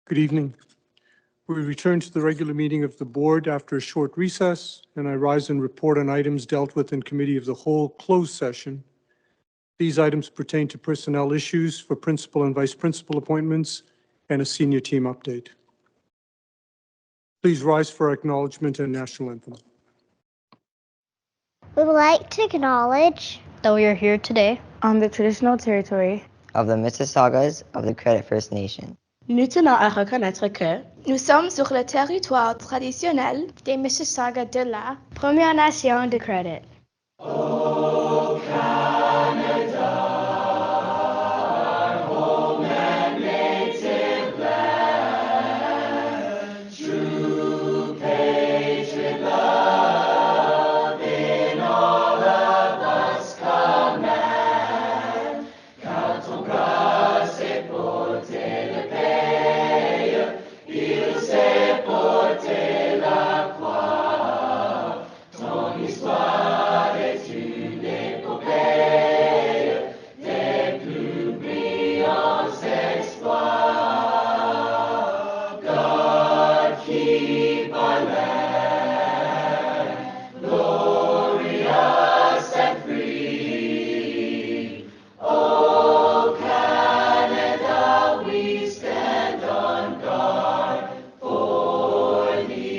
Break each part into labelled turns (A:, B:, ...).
A: Good evening. We return to the regular meeting of the board after a short recess, and I rise and report on items dealt with in committee of the whole closed session. These items pertain to personnel issues for principal and vice principal appointments and a senior team update. Please rise for our acknowledgement and national anthem.
B: We would like to acknowledge
C: that we are here today
D: on the traditional territory
E: of the Mississaugas of the Credit First Nation.
D: Nous tenons à reconnaître que nous sommes sur le territoire traditionnel
B: des Mississaugas de la Première Nation de Credit.
F: Oh, Canada, our home and native land, true patriot love in all of us command. Quand ton bras s'est porté le pays, il s'est porté la croix. Ton histoire est une épopée des plus brillants exploits. God keep our land glorious and free. Oh, Canada, we stand on guard for thee.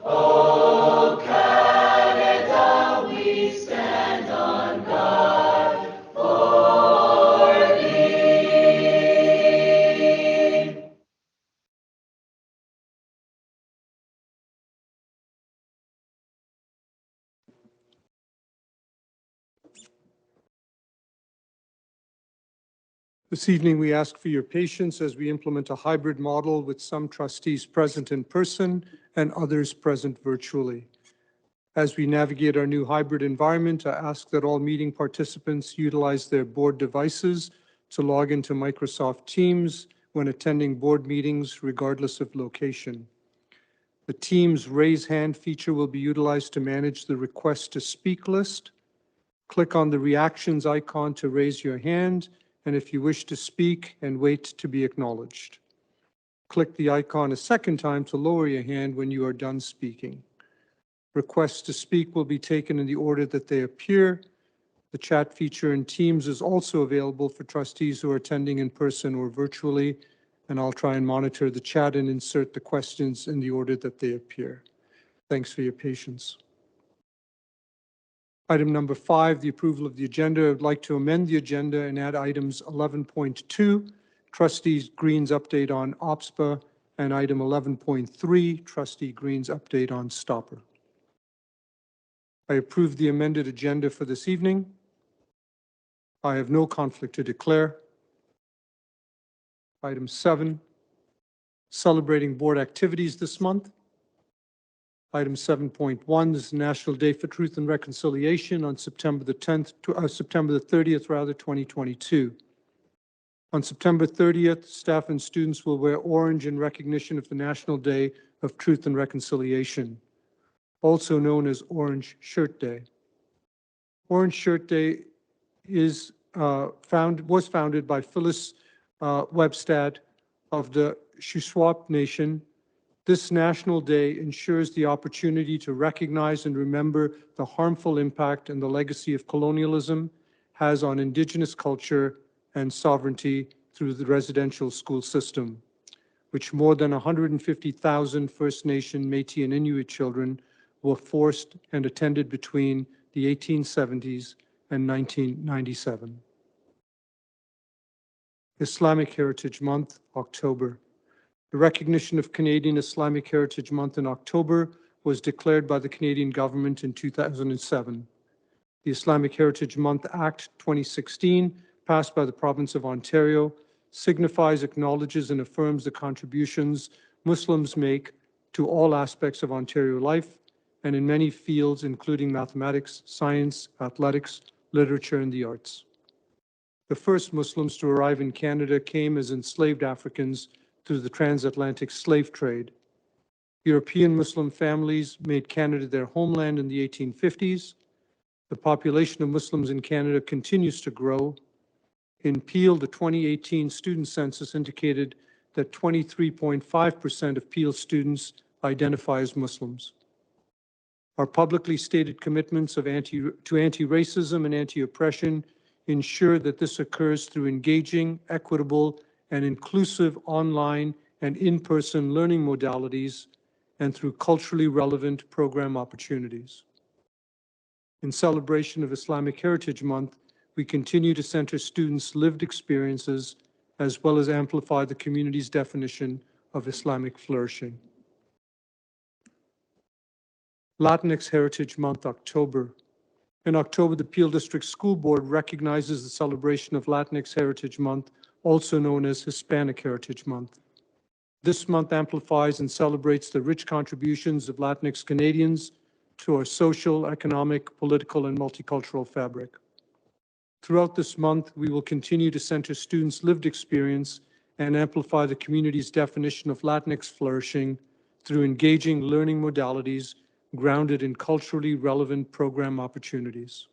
F: Oh, Canada, we stand on guard for thee.
A: This evening, we ask for your patience as we implement a hybrid model with some trustees present in person and others present virtually. As we navigate our new hybrid environment, I ask that all meeting participants utilize their board devices to log into Microsoft Teams when attending board meetings, regardless of location. The Teams raise hand feature will be utilized to manage the request to speak list. Click on the reactions icon to raise your hand, and if you wish to speak, and wait to be acknowledged. Click the icon a second time to lower your hand when you are done speaking. Requests to speak will be taken in the order that they appear. The chat feature in Teams is also available for trustees who are attending in person or virtually, and I'll try and monitor the chat and insert the questions in the order that they appear. Thanks for your patience. Item number 5, the approval of the agenda. I would like to amend the agenda and add items 11.2, Trustee Green's update on OPSPA, and item 11.3, Trustee Green's update on Stopper. I approve the amended agenda for this evening. I have no conflict to declare. Item 7, celebrating board activities this month. Item 7.1 is National Day for Truth and Reconciliation on September the 30th, 2022. On September 30th, staff and students will wear orange in recognition of the National Day of Truth and Reconciliation, also known as Orange Shirt Day. Orange Shirt Day was founded by Phyllis Webstad of the Shuswap Nation. This National Day ensures the opportunity to recognize and remember the harmful impact and the legacy of colonialism has on Indigenous culture and sovereignty through the residential school system, which more than 150,000 First Nation, Métis, and Inuit children were forced and attended between the 1870s and 1997. Islamic Heritage Month, October. The recognition of Canadian Islamic Heritage Month in October was declared by the Canadian government in 2007. The Islamic Heritage Month Act 2016, passed by the province of Ontario, signifies, acknowledges, and affirms the contributions Muslims make to all aspects of Ontario life and in many fields, including mathematics, science, athletics, literature, and the arts. The first Muslims to arrive in Canada came as enslaved Africans through the transatlantic slave trade. European Muslim families made Canada their homeland in the 1850s. The population of Muslims in Canada continues to grow. In Peel, the 2018 student census indicated that 23.5% of Peel students identify as Muslims. Our publicly stated commitments to anti-racism and anti-oppression ensure that this occurs through engaging, equitable, and inclusive online and in-person learning modalities and through culturally relevant program opportunities. In celebration of Islamic Heritage Month, we continue to center students' lived experiences as well as amplify the community's definition of Islamic flourishing. Latinx Heritage Month, October. In October, the Peel District School Board recognizes the celebration of Latinx Heritage Month, also known as Hispanic Heritage Month. This month amplifies and celebrates the rich contributions of Latinx Canadians to our social, economic, political, and multicultural fabric. Throughout this month, we will continue to center students' lived experience and amplify the community's definition of Latinx flourishing through engaging learning modalities grounded in culturally relevant program opportunities.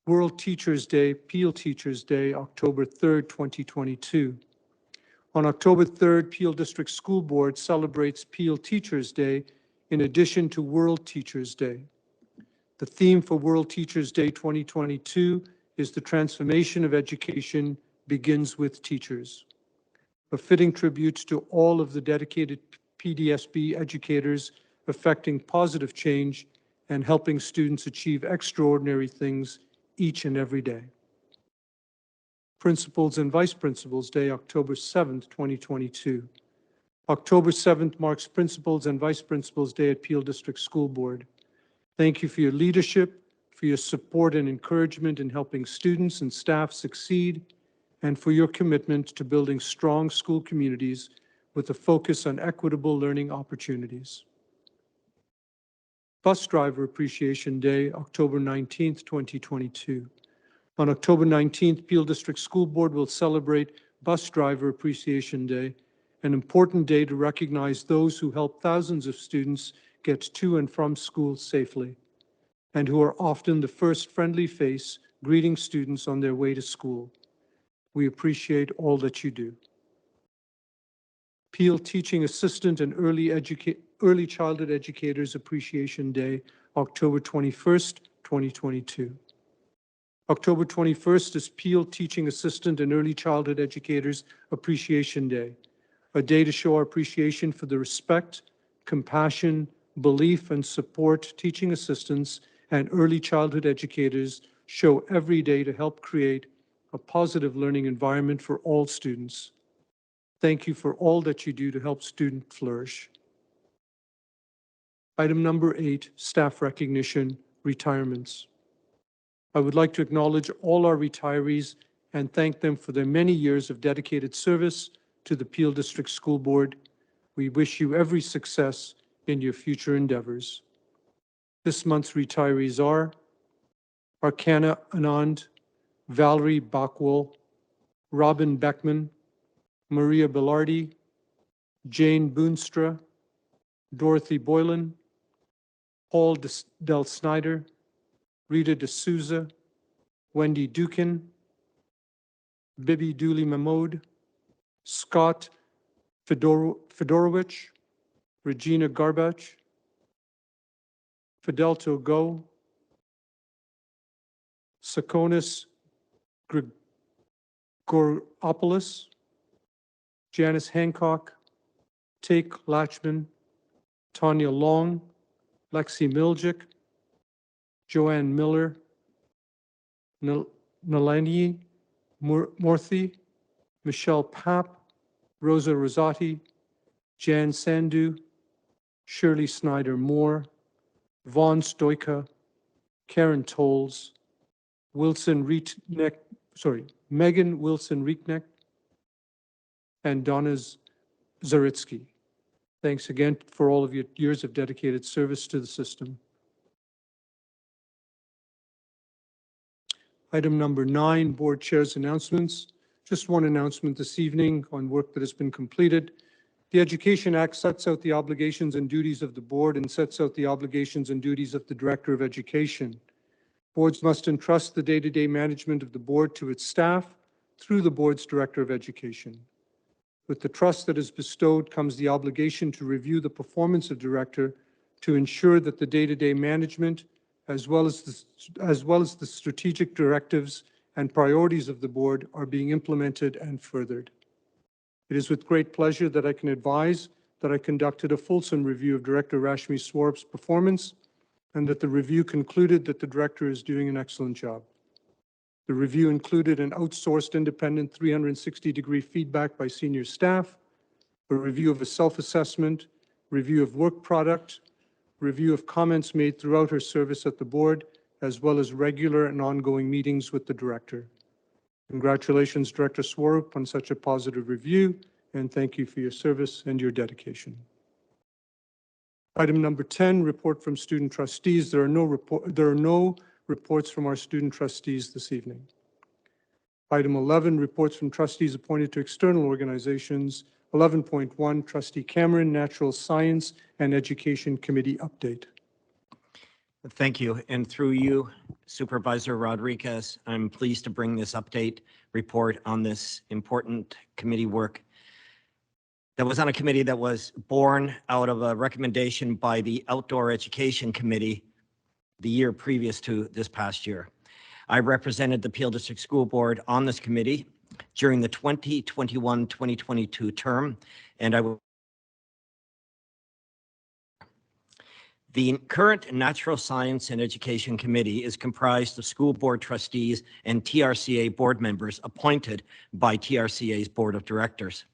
A: World Teachers Day, Peel Teachers Day, October 3rd, 2022. On October 3rd, Peel District School Board celebrates Peel Teachers Day in addition to World Teachers Day. The theme for World Teachers Day 2022 is the transformation of education begins with teachers. A fitting tribute to all of the dedicated PDSB educators affecting positive change and helping students achieve extraordinary things each and every day. Principals and Vice Principals Day, October 7th, 2022. October 7th marks Principals and Vice Principals Day at Peel District School Board. Thank you for your leadership, for your support and encouragement in helping students and staff succeed, and for your commitment to building strong school communities with a focus on equitable learning opportunities. Bus Driver Appreciation Day, October 19th, 2022. On October 19th, Peel District School Board will celebrate Bus Driver Appreciation Day, an important day to recognize those who help thousands of students get to and from school safely, and who are often the first friendly face greeting students on their way to school. We appreciate all that you do. Peel Teaching Assistant and Early Childhood Educators Appreciation Day, October 21st, 2022. October 21st is Peel Teaching Assistant and Early Childhood Educators Appreciation Day, a day to show our appreciation for the respect, compassion, belief, and support teaching assistants and early childhood educators show every day to help create a positive learning environment for all students. Thank you for all that you do to help students flourish. Item number 8, staff recognition, retirements. I would like to acknowledge all our retirees and thank them for their many years of dedicated service to the Peel District School Board. We wish you every success in your future endeavors. This month's retirees are Arkana Anand, Valerie Backwell, Robin Beckman, Maria Bellardi, Jane Boonstra, Dorothy Boylan, Paul Del Snyder, Rita D'Souza, Wendy Dukin, Bibi Dooley Mahmoud, Scott Fedorowicz, Regina Garbach, Fidelto Go, Sakonis Grigoropoulos, Janice Hancock, Take Latchman, Tanya Long, Lexi Miljic, Joanne Miller, Nalani Murthy, Michelle Papp, Rosa Rosati, Jan Sandu, Shirley Snyder Moore, Vaughn Stoika, Karen Tolles, Megan Wilson Rieknecht, and Donna Zaritsky. Thanks again for all of your years of dedicated service to the system. Item number 9, Board Chair's announcements. Just one announcement this evening on work that has been completed. The Education Act sets out the obligations and duties of the board and sets out the obligations and duties of the Director of Education. Boards must entrust the day-to-day management of the board to its staff through the board's Director of Education. With the trust that is bestowed comes the obligation to review the performance of director to ensure that the day-to-day management, as well as the strategic directives and priorities of the board, are being implemented and furthered. It is with great pleasure that I can advise that I conducted a fulsome review of Director Rashmi Swarup's performance and that the review concluded that the director is doing an excellent job. The review included an outsourced independent 360-degree feedback by senior staff, a review of a self-assessment, review of work product, review of comments made throughout her service at the board, as well as regular and ongoing meetings with the director. Congratulations, Director Swarup, on such a positive review, and thank you for your service and your dedication. Item number 10, report from student trustees. There are no reports from our student trustees this evening. Item 11, reports from trustees appointed to external organizations. 11.1, Trustee Cameron, Natural Science and Education Committee update.
C: Thank you. And through you, Supervisor Rodriguez, I'm pleased to bring this update report on this important committee work that was on a committee that was born out of a recommendation by the Outdoor Education Committee the year previous to this past year. I represented the Peel District School Board on this committee during the 2021-2022 term, and the current Natural Science and Education Committee is comprised of school board trustees and TRCA board members appointed by TRCA's Board of Directors.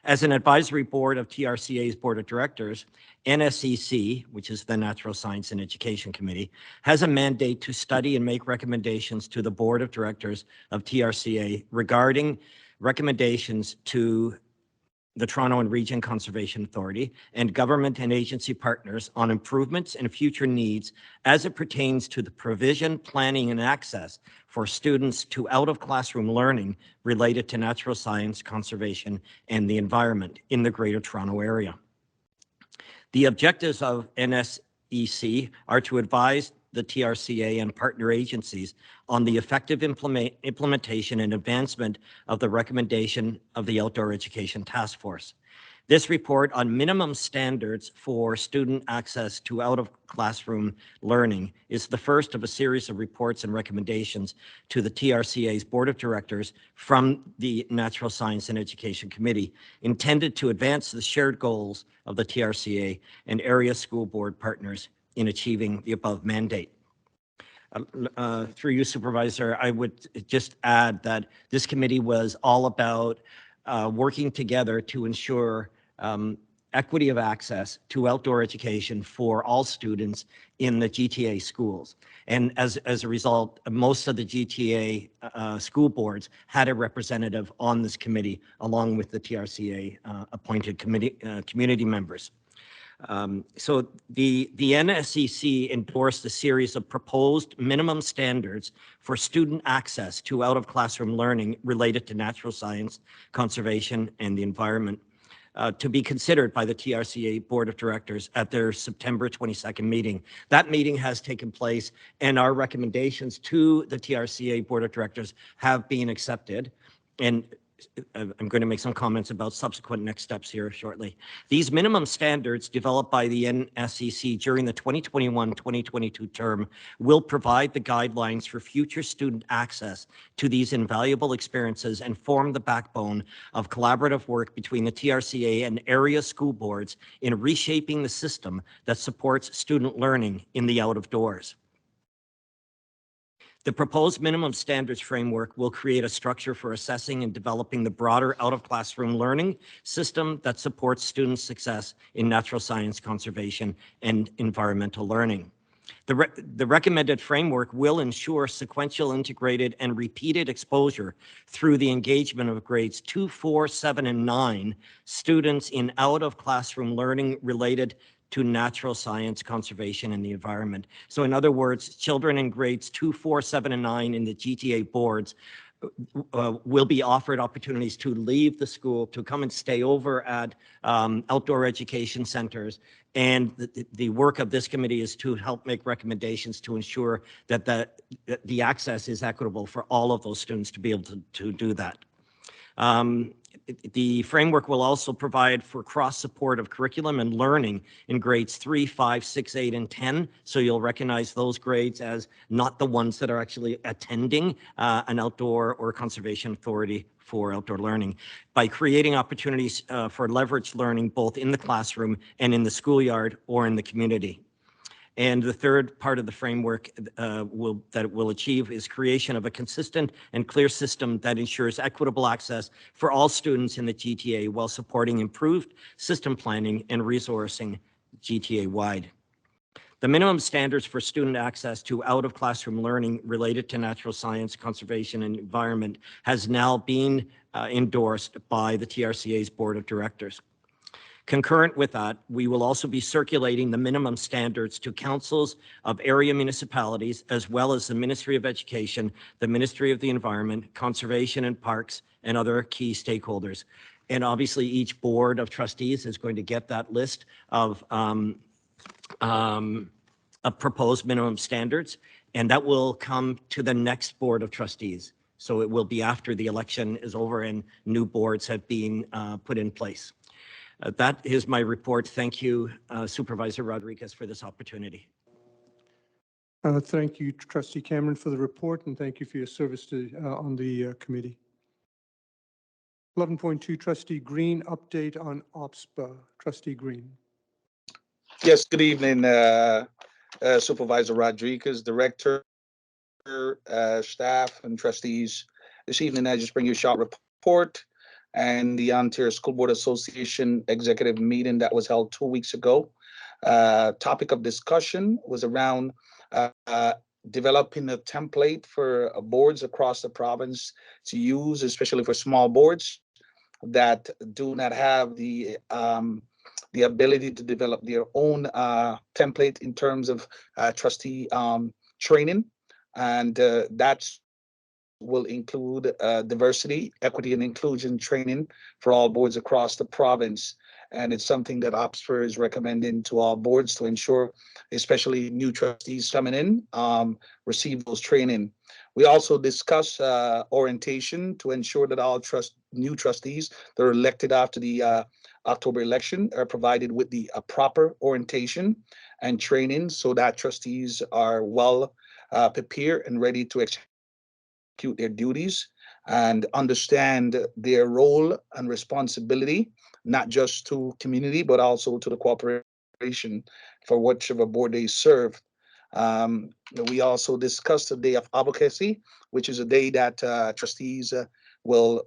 C: As an advisory board of TRCA's Board of Directors, NSEC, which is the Natural Science and Education Committee, has a mandate to study and make recommendations to the Board of Directors of TRCA regarding recommendations to the Toronto and Region Conservation Authority and government and agency partners on improvements and future needs as it pertains to the provision, planning, and access for students to out-of-classroom learning related to natural science, conservation, and the environment in the Greater Toronto Area. The objectives of NSEC are to advise the TRCA and partner agencies on the effective implementation and advancement of the recommendation of the Outdoor Education Task Force. This report on minimum standards for student access to out-of-classroom learning is the first of a series of reports and recommendations to the TRCA's Board of Directors from the Natural Science and Education Committee, intended to advance the shared goals of the TRCA and area school board partners in achieving the above mandate. Through you, Supervisor, I would just add that this committee was all about working together to ensure equity of access to outdoor education for all students in the GTA schools. And as a result, most of the GTA school boards had a representative on this committee, along with the TRCA appointed community members. So the NSEC endorsed a series of proposed minimum standards for student access to out-of-classroom learning related to natural science, conservation, and the environment to be considered by the TRCA Board of Directors at their September 22nd meeting. That meeting has taken place, and our recommendations to the TRCA Board of Directors have been accepted. And I'm going to make some comments about subsequent next steps here shortly. These minimum standards developed by the NSEC during the 2021-2022 term will provide the guidelines for future student access to these invaluable experiences and form the backbone of collaborative work between the TRCA and area school boards in reshaping the system that supports student learning in the out of doors. The proposed minimum standards framework will create a structure for assessing and developing the broader out-of-classroom learning system that supports students' success in natural science, conservation, and environmental learning. The recommended framework will ensure sequential, integrated, and repeated exposure through the engagement of grades 2, 4, 7, and 9 students in out-of-classroom learning related to natural science, conservation, and the environment. So in other words, children in grades 2, 4, 7, and 9 in the GTA boards will be offered opportunities to leave the school, to come and stay over at outdoor education centers. And the work of this committee is to help make recommendations to ensure that the access is equitable for all of those students to be able to do that. The framework will also provide for cross support of curriculum and learning in grades 3, 5, 6, 8, and 10. So you'll recognize those grades as not the ones that are actually attending an outdoor or conservation authority for outdoor learning, by creating opportunities for leveraged learning both in the classroom and in the schoolyard or in the community. And the third part of the framework that it will achieve is creation of a consistent and clear system that ensures equitable access for all students in the GTA while supporting improved system planning and resourcing GTA-wide. The minimum standards for student access to out-of-classroom learning related to natural science, conservation, and environment has now been endorsed by the TRCA's Board of Directors. Concurrent with that, we will also be circulating the minimum standards to councils of area municipalities, as well as the Ministry of Education, the Ministry of the Environment, Conservation and Parks, and other key stakeholders. And obviously, each board of trustees is going to get that list of proposed minimum standards, and that will come to the next board of trustees. So it will be after the election is over and new boards have been put in place. That is my report. Thank you, Supervisor Rodriguez, for this opportunity.
A: Thank you, Trustee Cameron, for the report, and thank you for your service on the committee. 11.2, Trustee Green, update on OPSPA. Trustee Green.
G: Yes, good evening, Supervisor Rodriguez, Director, staff, and trustees. This evening, I just bring you a short report and the Ontario School Board Association executive meeting that was held 2 weeks ago. Topic of discussion was around developing a template for boards across the province to use, especially for small boards that do not have the ability to develop their own template in terms of trustee training. And that's will include diversity, equity, and inclusion training for all boards across the province. And it's something that OPSPA is recommending to all boards to ensure, especially new trustees coming in, receive those training. We also discuss orientation to ensure that all new trustees that are elected after the October election are provided with the proper orientation and training so that trustees are well prepared and ready to execute their duties and understand their role and responsibility, not just to community, but also to the corporation for whichever board they serve. We also discussed the day of advocacy, which is a day that trustees will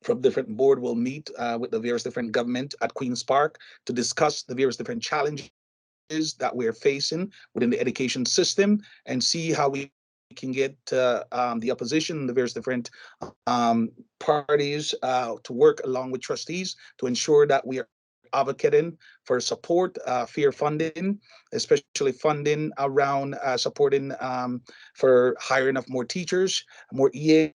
G: from different board will meet with the various different government at Queen's Park to discuss the various different challenges that we're facing within the education system and see how we can get the opposition, the various different parties to work along with trustees to ensure that we are advocating for support, fair funding, especially funding around supporting for hiring of more teachers, more EAs,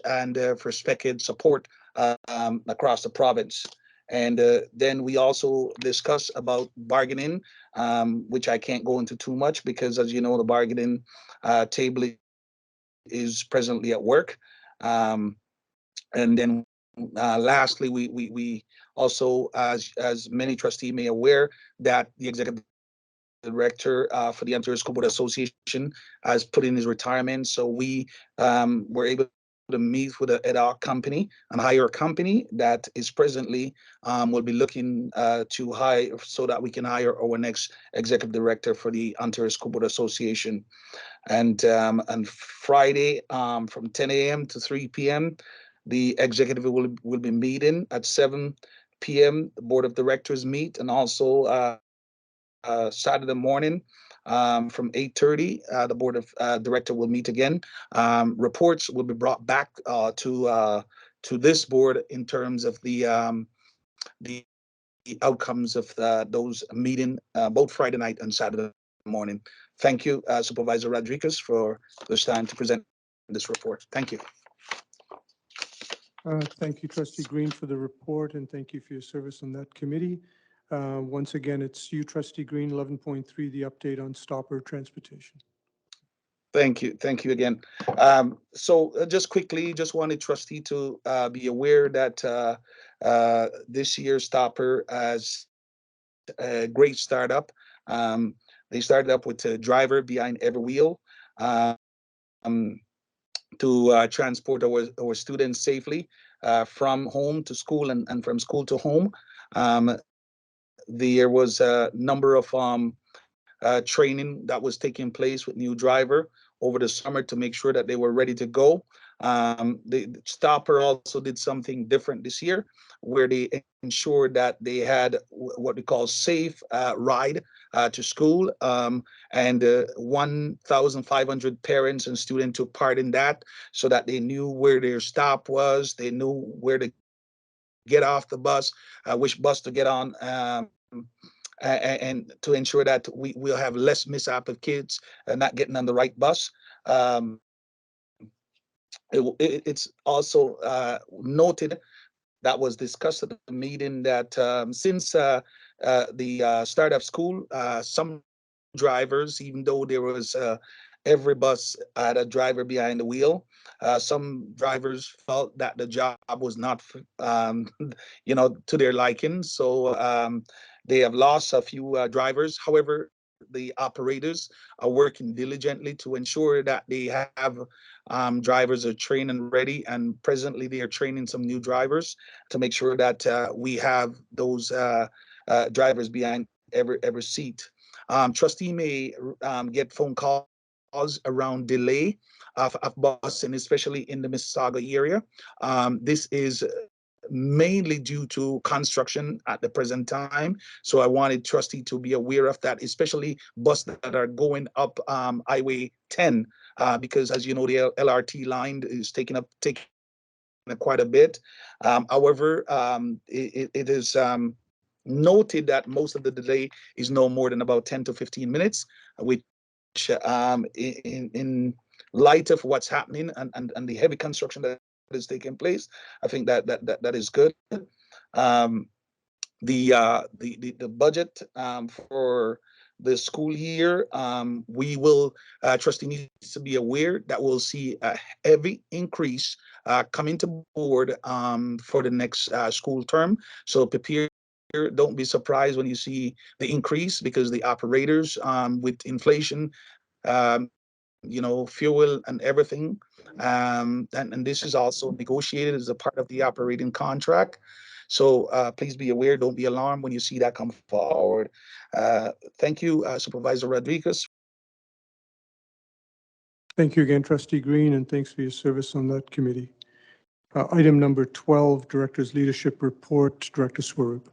G: and for SPECID support across the province. And then we also discuss about bargaining, which I can't go into too much because, as you know, the bargaining table is presently at work. And then lastly, we also, as many trustees may aware, that the executive director for the Ontario School Board Association has put in his retirement. So we were able to meet with an ad hoc company and hire a company that is presently will be looking to hire so that we can hire our next executive director for the Ontario School Board Association. And Friday from 10 a.m. to 3 p.m., the executive will be meeting at 7 p.m. The board of directors meet, and also Saturday morning from 8:30, the board of director will meet again. Reports will be brought back to this board in terms of the outcomes of those meeting both Friday night and Saturday morning. Thank you, Supervisor Rodriguez, for this time to present this report. Thank you.
A: Thank you, Trustee Green, for the report, and thank you for your service on that committee. Once again, it's you, Trustee Green, 11.3, the update on stopper transportation.
G: Thank you. Thank you again. Just quickly, just wanted Trustee to be aware that this year's stopper has a great startup. They started up with a driver behind every wheel to transport our students safely from home to school and from school to home. There was a number of training that was taking place with new driver over the summer to make sure that they were ready to go. The stopper also did something different this year, where they ensured that they had what we call safe ride to school, and 1,500 parents and students took part in that, so that they knew where their stop was, they knew where to get off the bus, which bus to get on. And to ensure that we will have less mishap of kids not getting on the right bus. It's also noted, that was discussed at the meeting, that since the start of school, some drivers, even though there was every bus had a driver behind the wheel, some drivers felt that the job was not, to their liking. So they have lost a few drivers. However, the operators are working diligently to ensure that they have drivers are trained and ready. And presently, they are training some new drivers to make sure that we have those drivers behind every seat. Trustee may get phone calls around delay of busing, especially in the Mississauga area. This is mainly due to construction at the present time. So I wanted Trustee to be aware of that, especially buses that are going up Highway 10, because as you know, the LRT line is taking quite a bit. However, it is noted that most of the delay is no more than about 10 to 15 minutes, which in light of what's happening and the heavy construction that is taking place, I think that is good. The budget for the school year, we will, Trustee needs to be aware that we'll see a heavy increase coming to board for the next school term. So prepare. Don't be surprised when you see the increase, because the operators, with inflation, fuel and everything, and this is also negotiated as a part of the operating contract. So please be aware, don't be alarmed when you see that come forward. Thank you, Supervisor Rodriguez.
A: Thank you again, Trustee Green, and thanks for your service on that committee. Item number 12, Director's Leadership Report, Director Swaroop.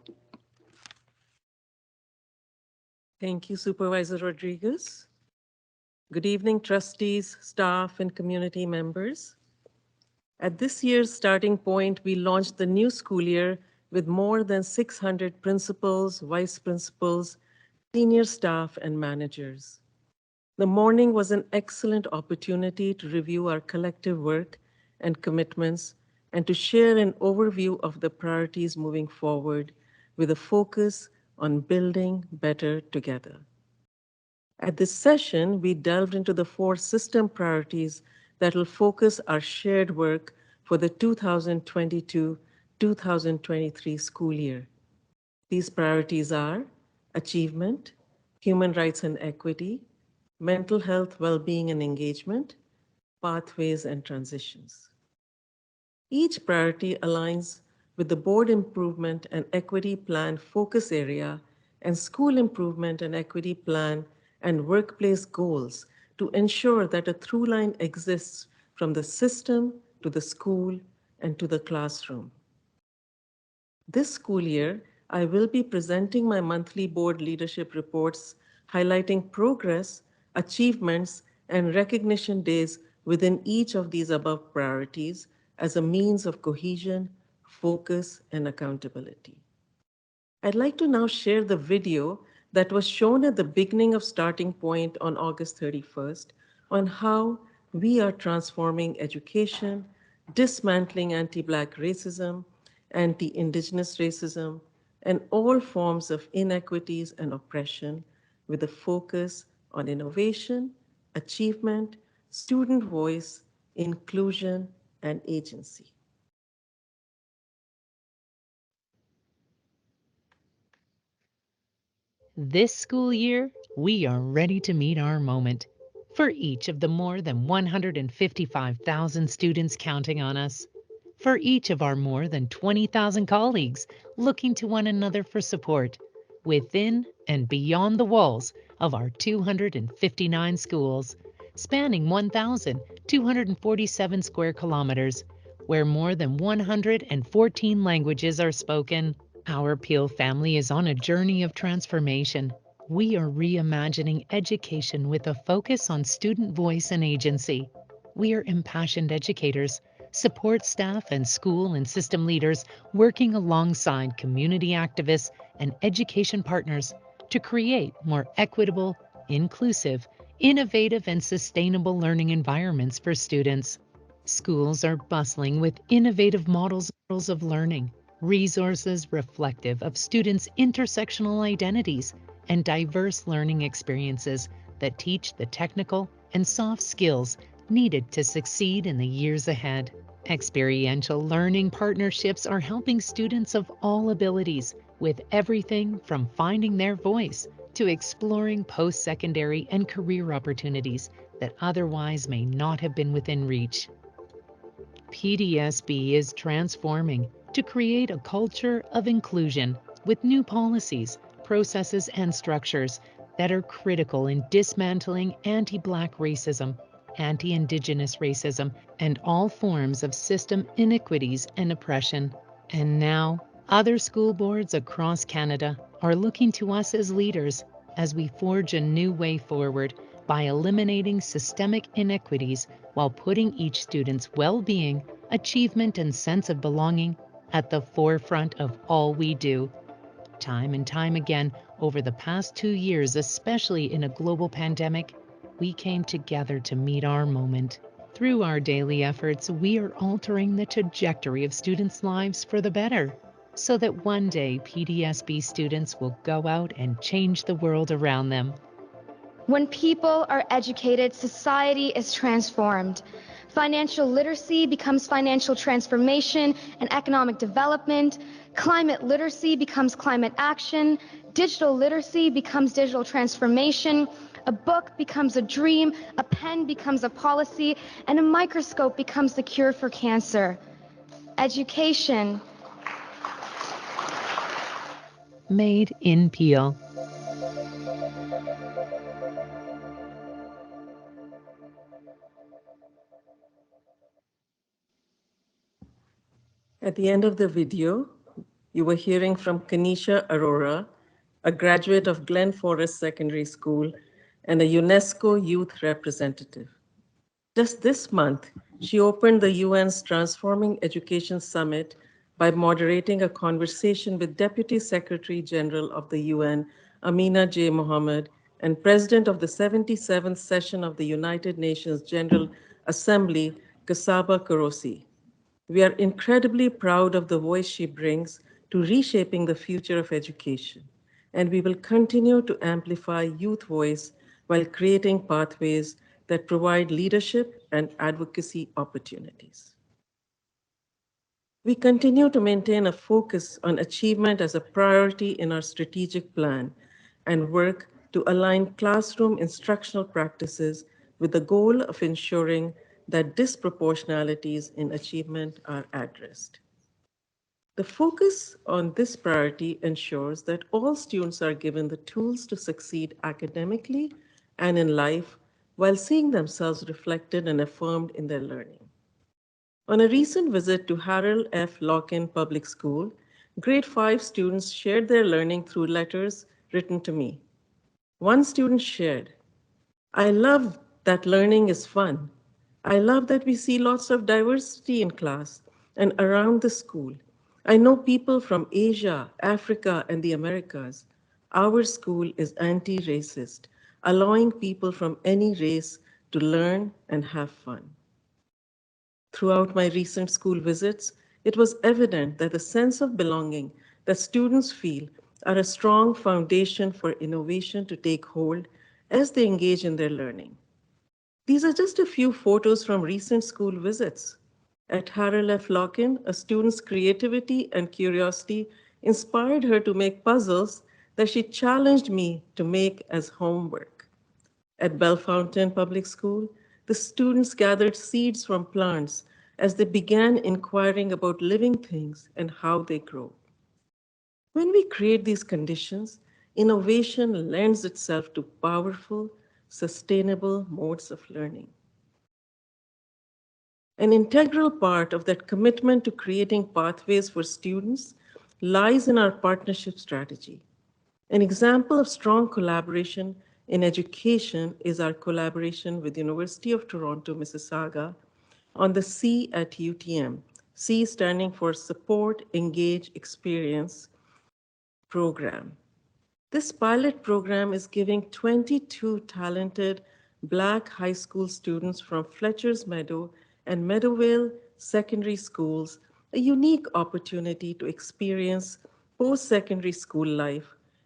H: Thank you, Supervisor Rodriguez. Good evening, trustees, staff, and community members. At this year's starting point, we launched the new school year with more than 600 principals, vice principals, senior staff, and managers. The morning was an excellent opportunity to review our collective work and commitments and to share an overview of the priorities moving forward with a focus on building better together. At this session, we delved into the 4 system priorities that will focus our shared work for the 2022-2023 school year. These priorities are achievement, human rights and equity, mental health, well-being and engagement, pathways and transitions. Each priority aligns with the board improvement and equity plan focus area and school improvement and equity plan and workplace goals to ensure that a through line exists from the system to the school and to the classroom. This school year, I will be presenting my monthly board leadership reports highlighting progress, achievements, and recognition days within each of these above priorities as a means of cohesion, focus, and accountability. I'd like to now share the video that was shown at the beginning of Starting Point on August 31st on how we are transforming education, dismantling anti-Black racism, anti-Indigenous racism, and all forms of inequities and oppression with a focus on innovation, achievement, student voice, inclusion, and agency.
I: This school year, we are ready to meet our moment. For each of the more than 155,000 students counting on us. For each of our more than 20,000 colleagues looking to one another for support within and beyond the walls of our 259 schools, spanning 1,247 square kilometers, where more than 114 languages are spoken. Our Peel family is on a journey of transformation. We are reimagining education with a focus on student voice and agency. We are impassioned educators, support staff, and school and system leaders working alongside community activists and education partners to create more equitable, inclusive, innovative, and sustainable learning environments for students. Schools are bustling with innovative models of learning, resources reflective of students' intersectional identities, and diverse learning experiences that teach the technical and soft skills needed to succeed in the years ahead. Experiential learning partnerships are helping students of all abilities with everything from finding their voice to exploring post-secondary and career opportunities that otherwise may not have been within reach. PDSB is transforming to create a culture of inclusion with new policies, processes, and structures that are critical in dismantling anti-Black racism, anti-Indigenous racism, and all forms of system inequities and oppression. And now, other school boards across Canada are looking to us as leaders as we forge a new way forward by eliminating systemic inequities while putting each student's well-being, achievement, and sense of belonging at the forefront of all we do. Time and time again, over the past 2 years, especially in a global pandemic, we came together to meet our moment. Through our daily efforts, we are altering the trajectory of students' lives for the better, so that one day PDSB students will go out and change the world around them.
B: When people are educated, society is transformed. Financial literacy becomes financial transformation and economic development. Climate literacy becomes climate action. Digital literacy becomes digital transformation. A book becomes a dream. A pen becomes a policy. And a microscope becomes the cure for cancer. Education.
I: Made in Peel.
H: At the end of the video, you were hearing from Kanisha Arora, a graduate of Glen Forest Secondary School and a UNESCO youth representative. Just this month, she opened the UN's Transforming Education Summit by moderating a conversation with Deputy Secretary General of the UN, Amina J. Mohammed, and President of the 77th session of the United Nations General Assembly, Kasaba Kurosi. We are incredibly proud of the voice she brings to reshaping the future of education, and we will continue to amplify youth voice while creating pathways that provide leadership and advocacy opportunities. We continue to maintain a focus on achievement as a priority in our strategic plan and work to align classroom instructional practices with the goal of ensuring that disproportionalities in achievement are addressed. The focus on this priority ensures that all students are given the tools to succeed academically and in life while seeing themselves reflected and affirmed in their learning. On a recent visit to Harold F. Lockin Public School, grade 5 students shared their learning through letters written to me. One student shared, "I love that learning is fun. I love that we see lots of diversity in class and around the school. I know people from Asia, Africa, and the Americas. Our school is anti-racist, allowing people from any race to learn and have fun. Throughout my recent school visits, it was evident that the sense of belonging that students feel are a strong foundation for innovation to take hold as they engage in their learning. These are just a few photos from recent school visits. At Harold F. Locken, a student's creativity and curiosity inspired her to make puzzles that she challenged me to make as homework. At Bellefontaine Public School, the students gathered seeds from plants as they began inquiring about living things and how they grow. When we create these conditions, innovation lends itself to powerful, sustainable modes of learning. An integral part of that commitment to creating pathways for students lies in our partnership strategy. An example of strong collaboration in education is our collaboration with University of Toronto, Mississauga on the C at UTM, C standing for Support, Engage, Experience program. This pilot program is giving 22 talented Black high school students from Fletcher's Meadow and Meadowvale secondary schools a unique opportunity to experience post-secondary school life,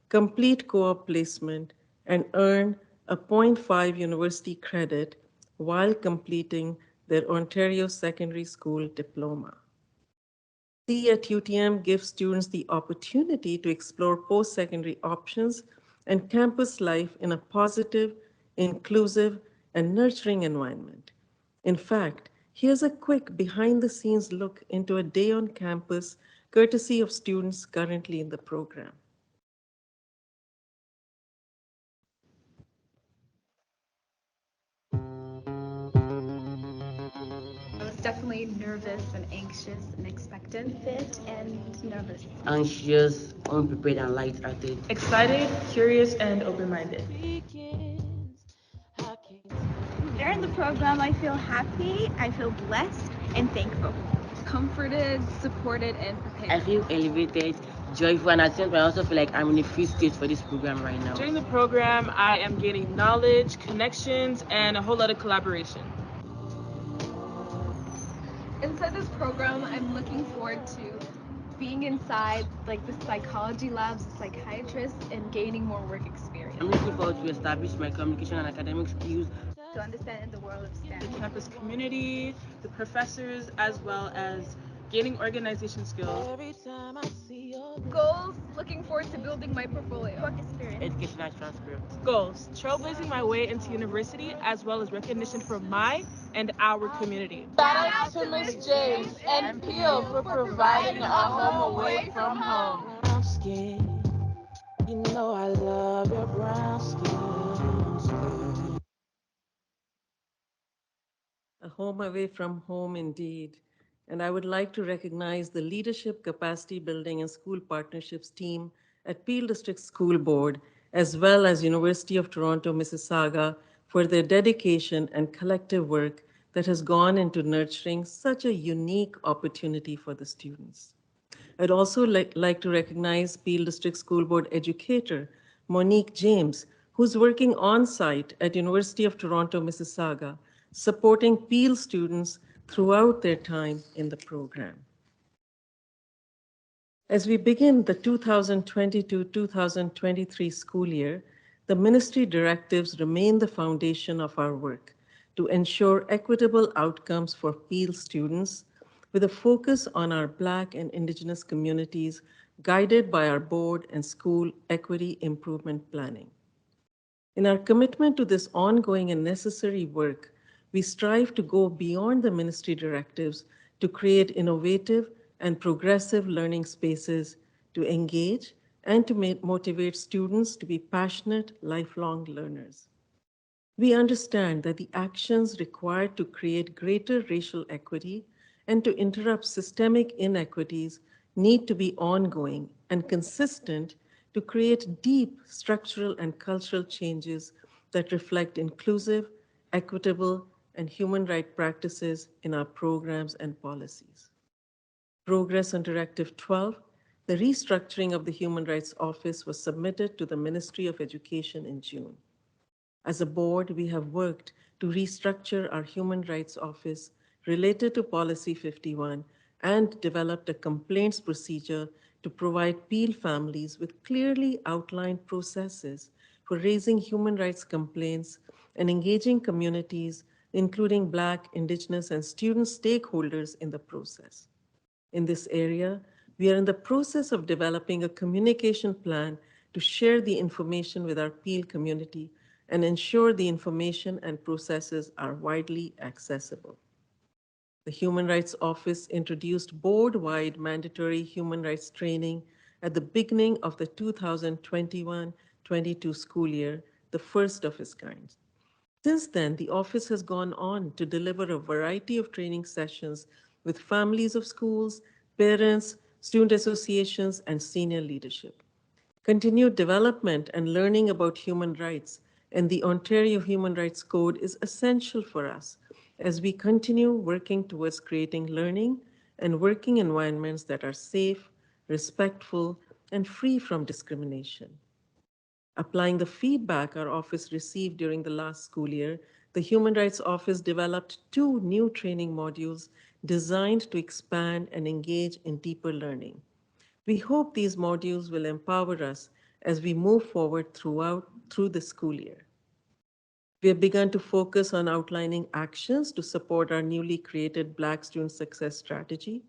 H: complete co-op placement, and earn a 0.5 university credit while completing their Ontario Secondary School diploma. C at UTM gives students the opportunity to explore post-secondary options and campus life in a positive, inclusive, and nurturing environment. In fact, here's a quick behind-the-scenes look into a day on campus, courtesy of students currently in the program.
J: I was definitely nervous and anxious and expectant.
K: Fit and nervous.
L: Anxious, unprepared, and light-hearted.
M: Excited, curious, and open-minded.
K: During the program, I feel happy, I feel blessed, and thankful.
J: Comforted, supported, and prepared.
L: I feel elevated, joyful, and at the same time, I also feel like I'm in a free state for this program right now.
M: During the program, I am gaining knowledge, connections, and a whole lot of collaboration.
J: Inside this program, I'm looking forward to being inside like the psychology labs, the psychiatrists, and gaining more work experience.
L: I'm looking forward to establish my communication and academic skills
K: to understand the world of STEM.
M: The campus community, the professors, as well as gaining organization skills.
J: Goals, looking forward to building my portfolio.
K: Work experience.
L: Educational transcript.
M: Goals, trailblazing my way into university, as well as recognition for my and our community.
F: Shout out to Ms. James and Peel for providing a home away from home.
N: Brown skin, you know I love your brown skin.
H: A home away from home indeed. And I would like to recognize the Leadership Capacity Building and School Partnerships team at Peel District School Board, as well as University of Toronto, Mississauga, for their dedication and collective work that has gone into nurturing such a unique opportunity for the students. I'd also like to recognize Peel District School Board educator, Monique James, who's working on-site at University of Toronto, Mississauga, supporting Peel students throughout their time in the program. As we begin the 2022-2023 school year, the ministry directives remain the foundation of our work to ensure equitable outcomes for Peel students with a focus on our Black and Indigenous communities guided by our board and school equity improvement planning. In our commitment to this ongoing and necessary work, we strive to go beyond the ministry directives to create innovative and progressive learning spaces to engage and to motivate students to be passionate, lifelong learners. We understand that the actions required to create greater racial equity and to interrupt systemic inequities need to be ongoing and consistent to create deep structural and cultural changes that reflect inclusive, equitable, and human rights practices in our programs and policies. Progress on Directive 12, the restructuring of the Human Rights Office, was submitted to the Ministry of Education in June. As a board, we have worked to restructure our Human Rights Office related to Policy 51 and developed a complaints procedure to provide Peel families with clearly outlined processes for raising human rights complaints and engaging communities, including Black, Indigenous, and student stakeholders in the process. In this area, we are in the process of developing a communication plan to share the information with our Peel community and ensure the information and processes are widely accessible. The Human Rights Office introduced board-wide mandatory human rights training at the beginning of the 2021-22 school year, the first of its kind. Since then, the office has gone on to deliver a variety of training sessions with families of schools, parents, student associations, and senior leadership. Continued development and learning about human rights and the Ontario Human Rights Code is essential for us as we continue working towards creating learning and working environments that are safe, respectful, and free from discrimination. Applying the feedback our office received during the last school year, the Human Rights Office developed 2 new training modules designed to expand and engage in deeper learning. We hope these modules will empower us as we move forward through the school year. We have begun to focus on outlining actions to support our newly created Black Student Success Strategy.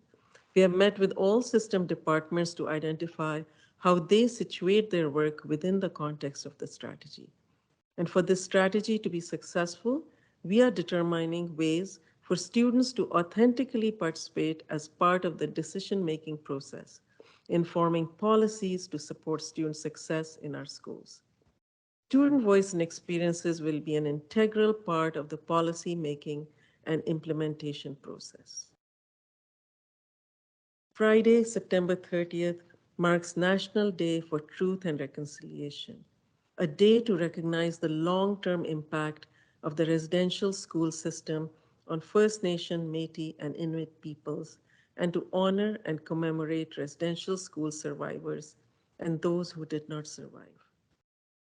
H: We have met with all system departments to identify how they situate their work within the context of the strategy. And for this strategy to be successful, we are determining ways for students to authentically participate as part of the decision-making process, informing policies to support student success in our schools. Student voice and experiences will be an integral part of the policy making and implementation process. Friday, September 30th, marks National Day for Truth and Reconciliation, a day to recognize the long-term impact of the residential school system on First Nation, Métis, and Inuit peoples, and to honor and commemorate residential school survivors and those who did not survive.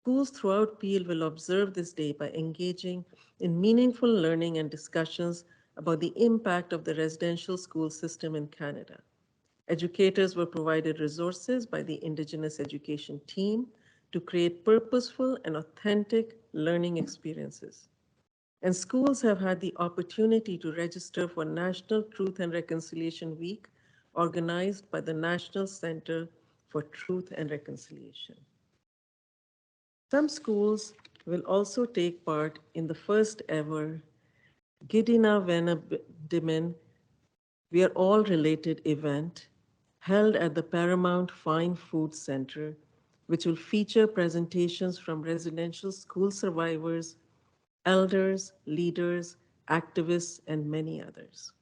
H: Schools throughout Peel will observe this day by engaging in meaningful learning and discussions about the impact of the residential school system in Canada. Educators were provided resources by the Indigenous education team to create purposeful and authentic learning experiences. And schools have had the opportunity to register for National Truth and Reconciliation Week, organized by the National Center for Truth and Reconciliation. Some schools will also take part in the first ever Gidina Venadimin, We Are All Related event held at the Paramount Fine Food Center, which will feature presentations from residential school survivors, elders, leaders, activists, and many others.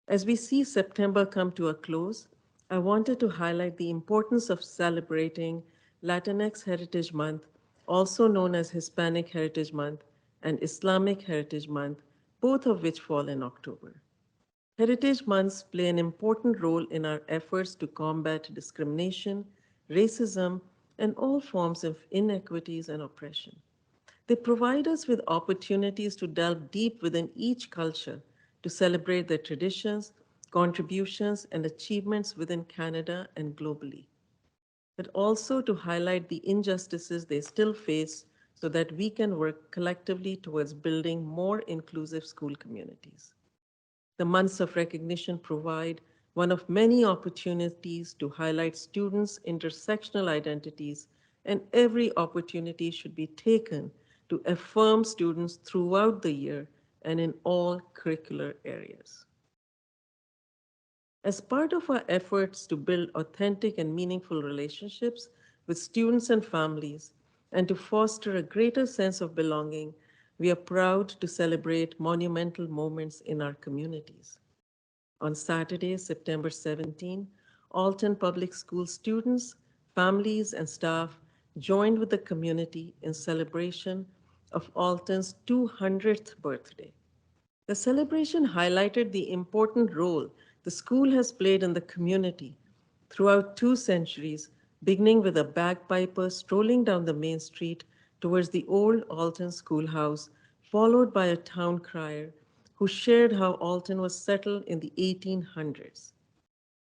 H: As we see September come to a close, I wanted to highlight the importance of celebrating Latinx Heritage Month, also known as Hispanic Heritage Month and Islamic Heritage Month, both of which fall in October. Heritage Months play an important role in our efforts to combat discrimination, racism, and all forms of inequities and oppression. They provide us with opportunities to delve deep within each culture to celebrate their traditions, contributions, and achievements within Canada and globally, but also to highlight the injustices they still face so that we can work collectively towards building more inclusive school communities. The months of recognition provide one of many opportunities to highlight students' intersectional identities, and every opportunity should be taken to affirm students throughout the year and in all curricular areas. As part of our efforts to build authentic and meaningful relationships with students and families, and to foster a greater sense of belonging, we are proud to celebrate monumental moments in our communities. On Saturday, September 17, Alton Public School students, families, and staff joined with the community in celebration of Alton's 200th birthday. The celebration highlighted the important role the school has played in the community throughout 2 centuries, beginning with a bagpiper strolling down the main street towards the old Alton Schoolhouse followed by a town crier who shared how Alton was settled in the 1800s.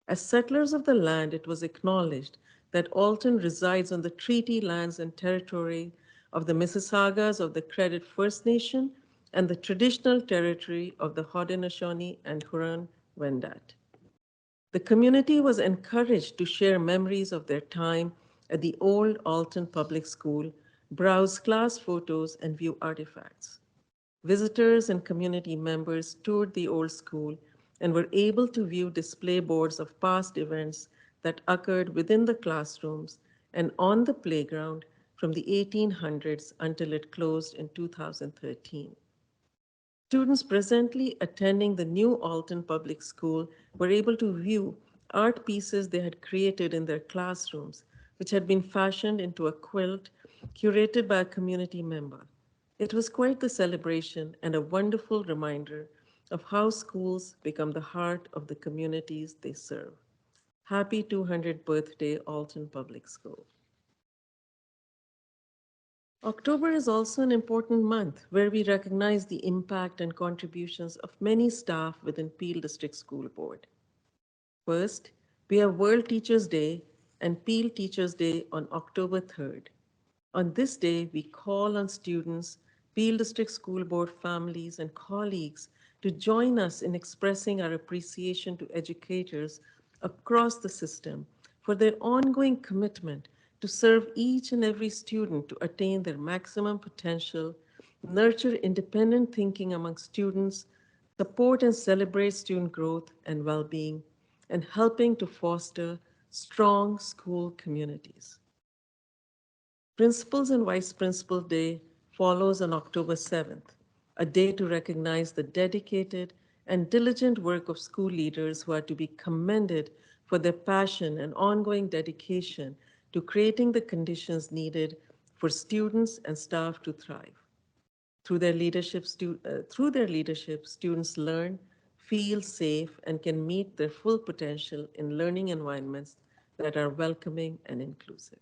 H: As settlers of the land, it was acknowledged that Alton resides on the treaty lands and territory of the Mississaugas of the Credit First Nation and the traditional territory of the Haudenosaunee and Huron-Wendat. The community was encouraged to share memories of their time at the old Alton Public School, browse class photos, and view artifacts. Visitors and community members toured the old school and were able to view display boards of past events that occurred within the classrooms and on the playground from the 1800s until it closed in 2013. Students presently attending the new Alton Public School were able to view art pieces they had created in their classrooms, which had been fashioned into a quilt curated by a community member. It was quite the celebration and a wonderful reminder of how schools become the heart of the communities they serve. Happy 200th birthday, Alton Public School. October is also an important month where we recognize the impact and contributions of many staff within Peel District School Board. First, we have World Teachers Day and Peel Teachers Day on October 3rd. On this day, we call on students, Peel District School Board families, and colleagues to join us in expressing our appreciation to educators across the system for their ongoing commitment to serve each and every student to attain their maximum potential, nurture independent thinking among students, support and celebrate student growth and well-being, and helping to foster strong school communities. Principals and Vice Principal Day follows on October 7th, a day to recognize the dedicated and diligent work of school leaders who are to be commended for their passion and ongoing dedication to creating the conditions needed for students and staff to thrive. Through their leadership, students learn, feel safe, and can meet their full potential in learning environments that are welcoming and inclusive.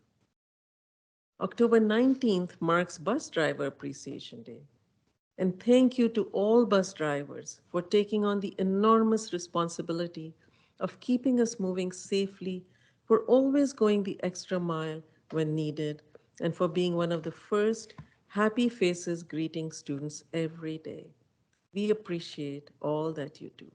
H: October 19th marks Bus Driver Appreciation Day. And thank you to all bus drivers for taking on the enormous responsibility of keeping us moving safely, for always going the extra mile when needed, and for being one of the first happy faces greeting students every day. We appreciate all that you do.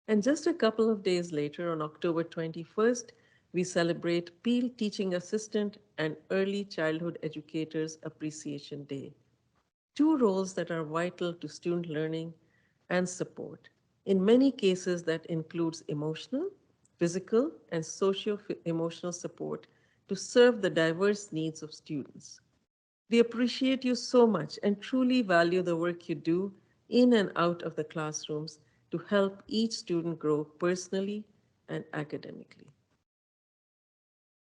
H: And just a couple of days later, on October 21st, we celebrate Peel Teaching Assistant and Early Childhood Educators Appreciation Day, two roles that are vital to student learning and support. In many cases, that includes emotional, physical, and socio-emotional support to serve the diverse needs of students. We appreciate you so much and truly value the work you do in and out of the classrooms to help each student grow personally and academically.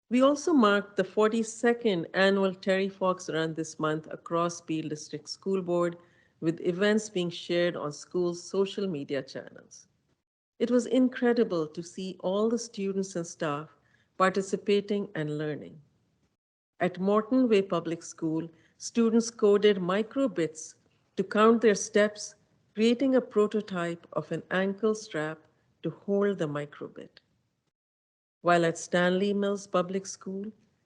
H: We also marked the 42nd annual Terry Fox Run this month across Peel District School Board, with events being shared on schools' social media channels. It was incredible to see all the students and staff participating and learning. At Morton Way Public School, students coded microbits to count their steps, creating a prototype of an ankle strap to hold the microbit. While at Stanley Mills Public School,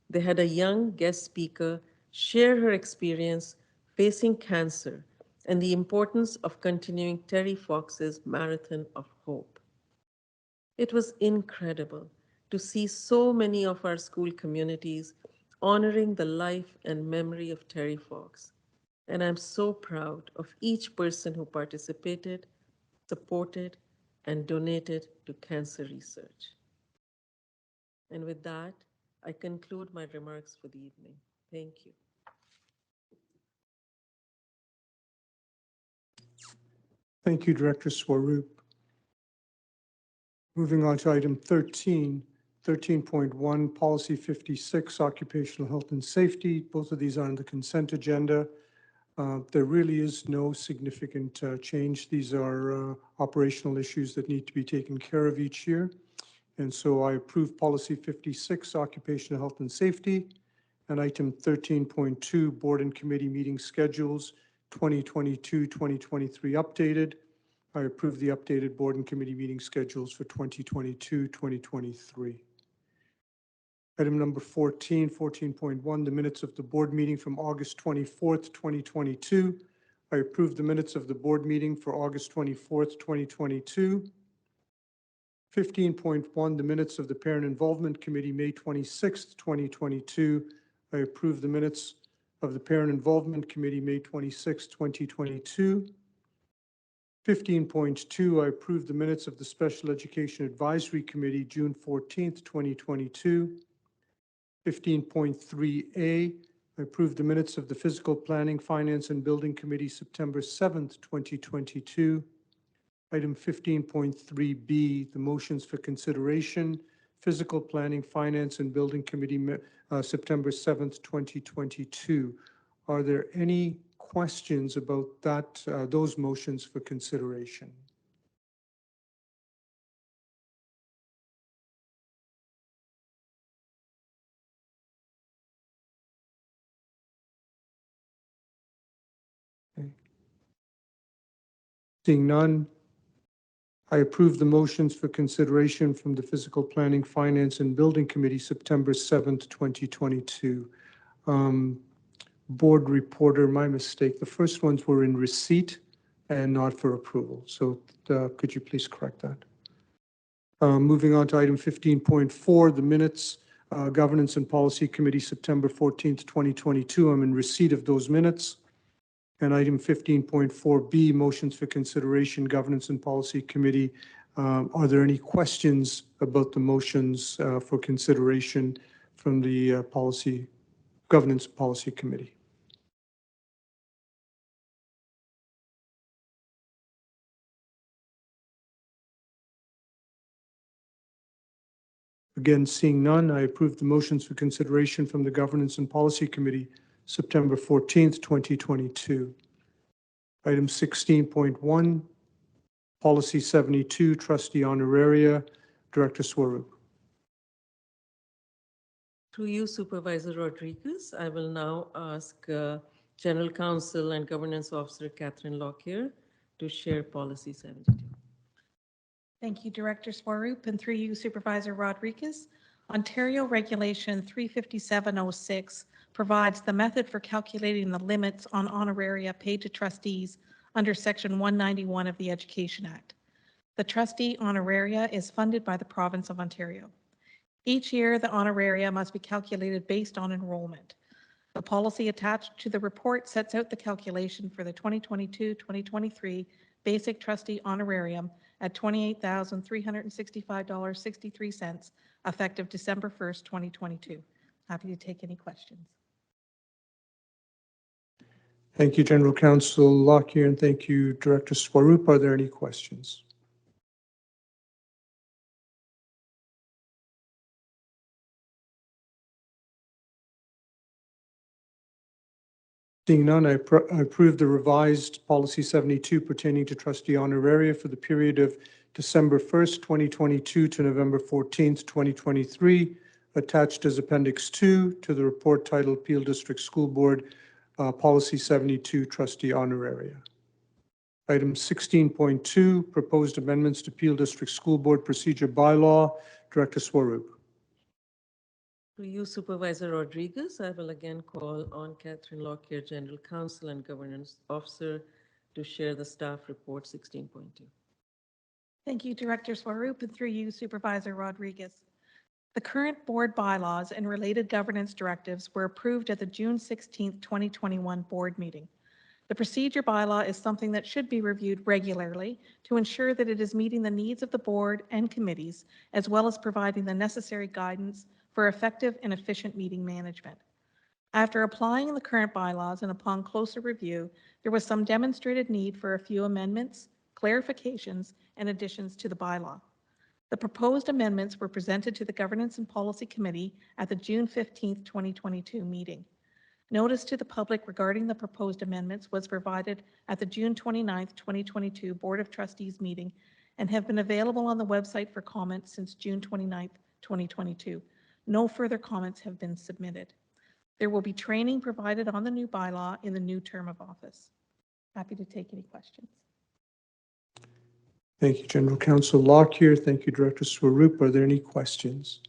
H: they had a young guest speaker share her experience facing cancer and the importance of continuing Terry Fox's Marathon of Hope. It was incredible to see so many of our school communities honoring the life and memory of Terry Fox. And I'm so proud of each person who participated, supported, and donated to cancer research. And with that, I conclude my remarks for the evening. Thank you.
A: Thank you, Director Swaroop. Moving on to item 13, 13.1, Policy 56, Occupational Health and Safety. Both of these are on the consent agenda. There really is no significant change. These are operational issues that need to be taken care of each year. And so I approve Policy 56, Occupational Health and Safety, and item 13.2, Board and Committee Meeting Schedules 2022-2023 updated. I approve the updated board and committee meeting schedules for 2022-2023. Item number 14.1, the minutes of the board meeting from August 24th, 2022. I approve the minutes of the board meeting for August 24th, 2022. 15.1, the minutes of the Parent Involvement Committee, May 26th, 2022. I approve the minutes of the Parent Involvement Committee, May 26th, 2022. 15.2, I approve the minutes of the Special Education Advisory Committee, June 14th, 2022. 15.3A, I approve the minutes of the Physical Planning, Finance, and Building Committee, September 7th, 2022. Item 15.3B, the motions for consideration, Physical Planning, Finance, and Building Committee, September 7th, 2022. Are there any questions about that, those motions for consideration? Okay. Seeing none, I approve the motions for consideration from the Physical Planning, Finance, and Building Committee, September 7th, 2022. Board reporter, my mistake. The first ones were in receipt and not for approval. So could you please correct that? Moving on to item 15.4, the minutes, Governance and Policy Committee, September 14th, 2022. I'm in receipt of those minutes. And item 15.4B, motions for consideration, Governance and Policy Committee. Are there any questions about the motions for consideration from the Governance and Policy Committee? Again, seeing none, I approve the motions for consideration from the Governance and Policy Committee, September 14th, 2022. Item 16.1, Policy 72, Trustee Honoraria, Director Swaroop.
H: Through you, Supervisor Rodriguez, I will now ask General Counsel and Governance Officer Catherine Lockyer to share Policy 72.
O: Thank you, Director Swaroop, and through you, Supervisor Rodriguez. Ontario Regulation 35706 provides the method for calculating the limits on honoraria paid to trustees under Section 191 of the Education Act. The trustee honoraria is funded by the Province of Ontario. Each year, the honoraria must be calculated based on enrollment. The policy attached to the report sets out the calculation for the 2022-2023 basic trustee honorarium at $28,365.63, effective December 1st, 2022. Happy to take any questions.
A: Thank you, General Counsel Lockyer, and thank you, Director Swaroop. Are there any questions? Seeing none, I approve the revised Policy 72 pertaining to trustee honoraria for the period of December 1st, 2022 to November 14th, 2023, attached as Appendix 2 to the report titled Peel District School Board Policy 72 Trustee Honoraria. Item 16.2, proposed amendments to Peel District School Board Procedure Bylaw, Director Swaroop.
H: To you, Supervisor Rodriguez, I will again call on Catherine Lockyer, General Counsel and Governance Officer, to share the staff report 16.2.
O: Thank you, Director Swaroop, and through you, Supervisor Rodriguez. The current board bylaws and related governance directives were approved at the June 16, 2021 board meeting. The procedure bylaw is something that should be reviewed regularly to ensure that it is meeting the needs of the board and committees, as well as providing the necessary guidance for effective and efficient meeting management. After applying the current bylaws and upon closer review, there was some demonstrated need for a few amendments, clarifications, and additions to the bylaw. The proposed amendments were presented to the Governance and Policy Committee at the June 15, 2022 meeting. Notice to the public regarding the proposed amendments was provided at the June 29, 2022 Board of Trustees meeting and have been available on the website for comment since June 29, 2022. No further comments have been submitted. There will be training provided on the new bylaw in the new term of office. Happy to take any questions.
A: Thank you, General Counsel Lockyer. Thank you, Director Swaroop. Are there any questions?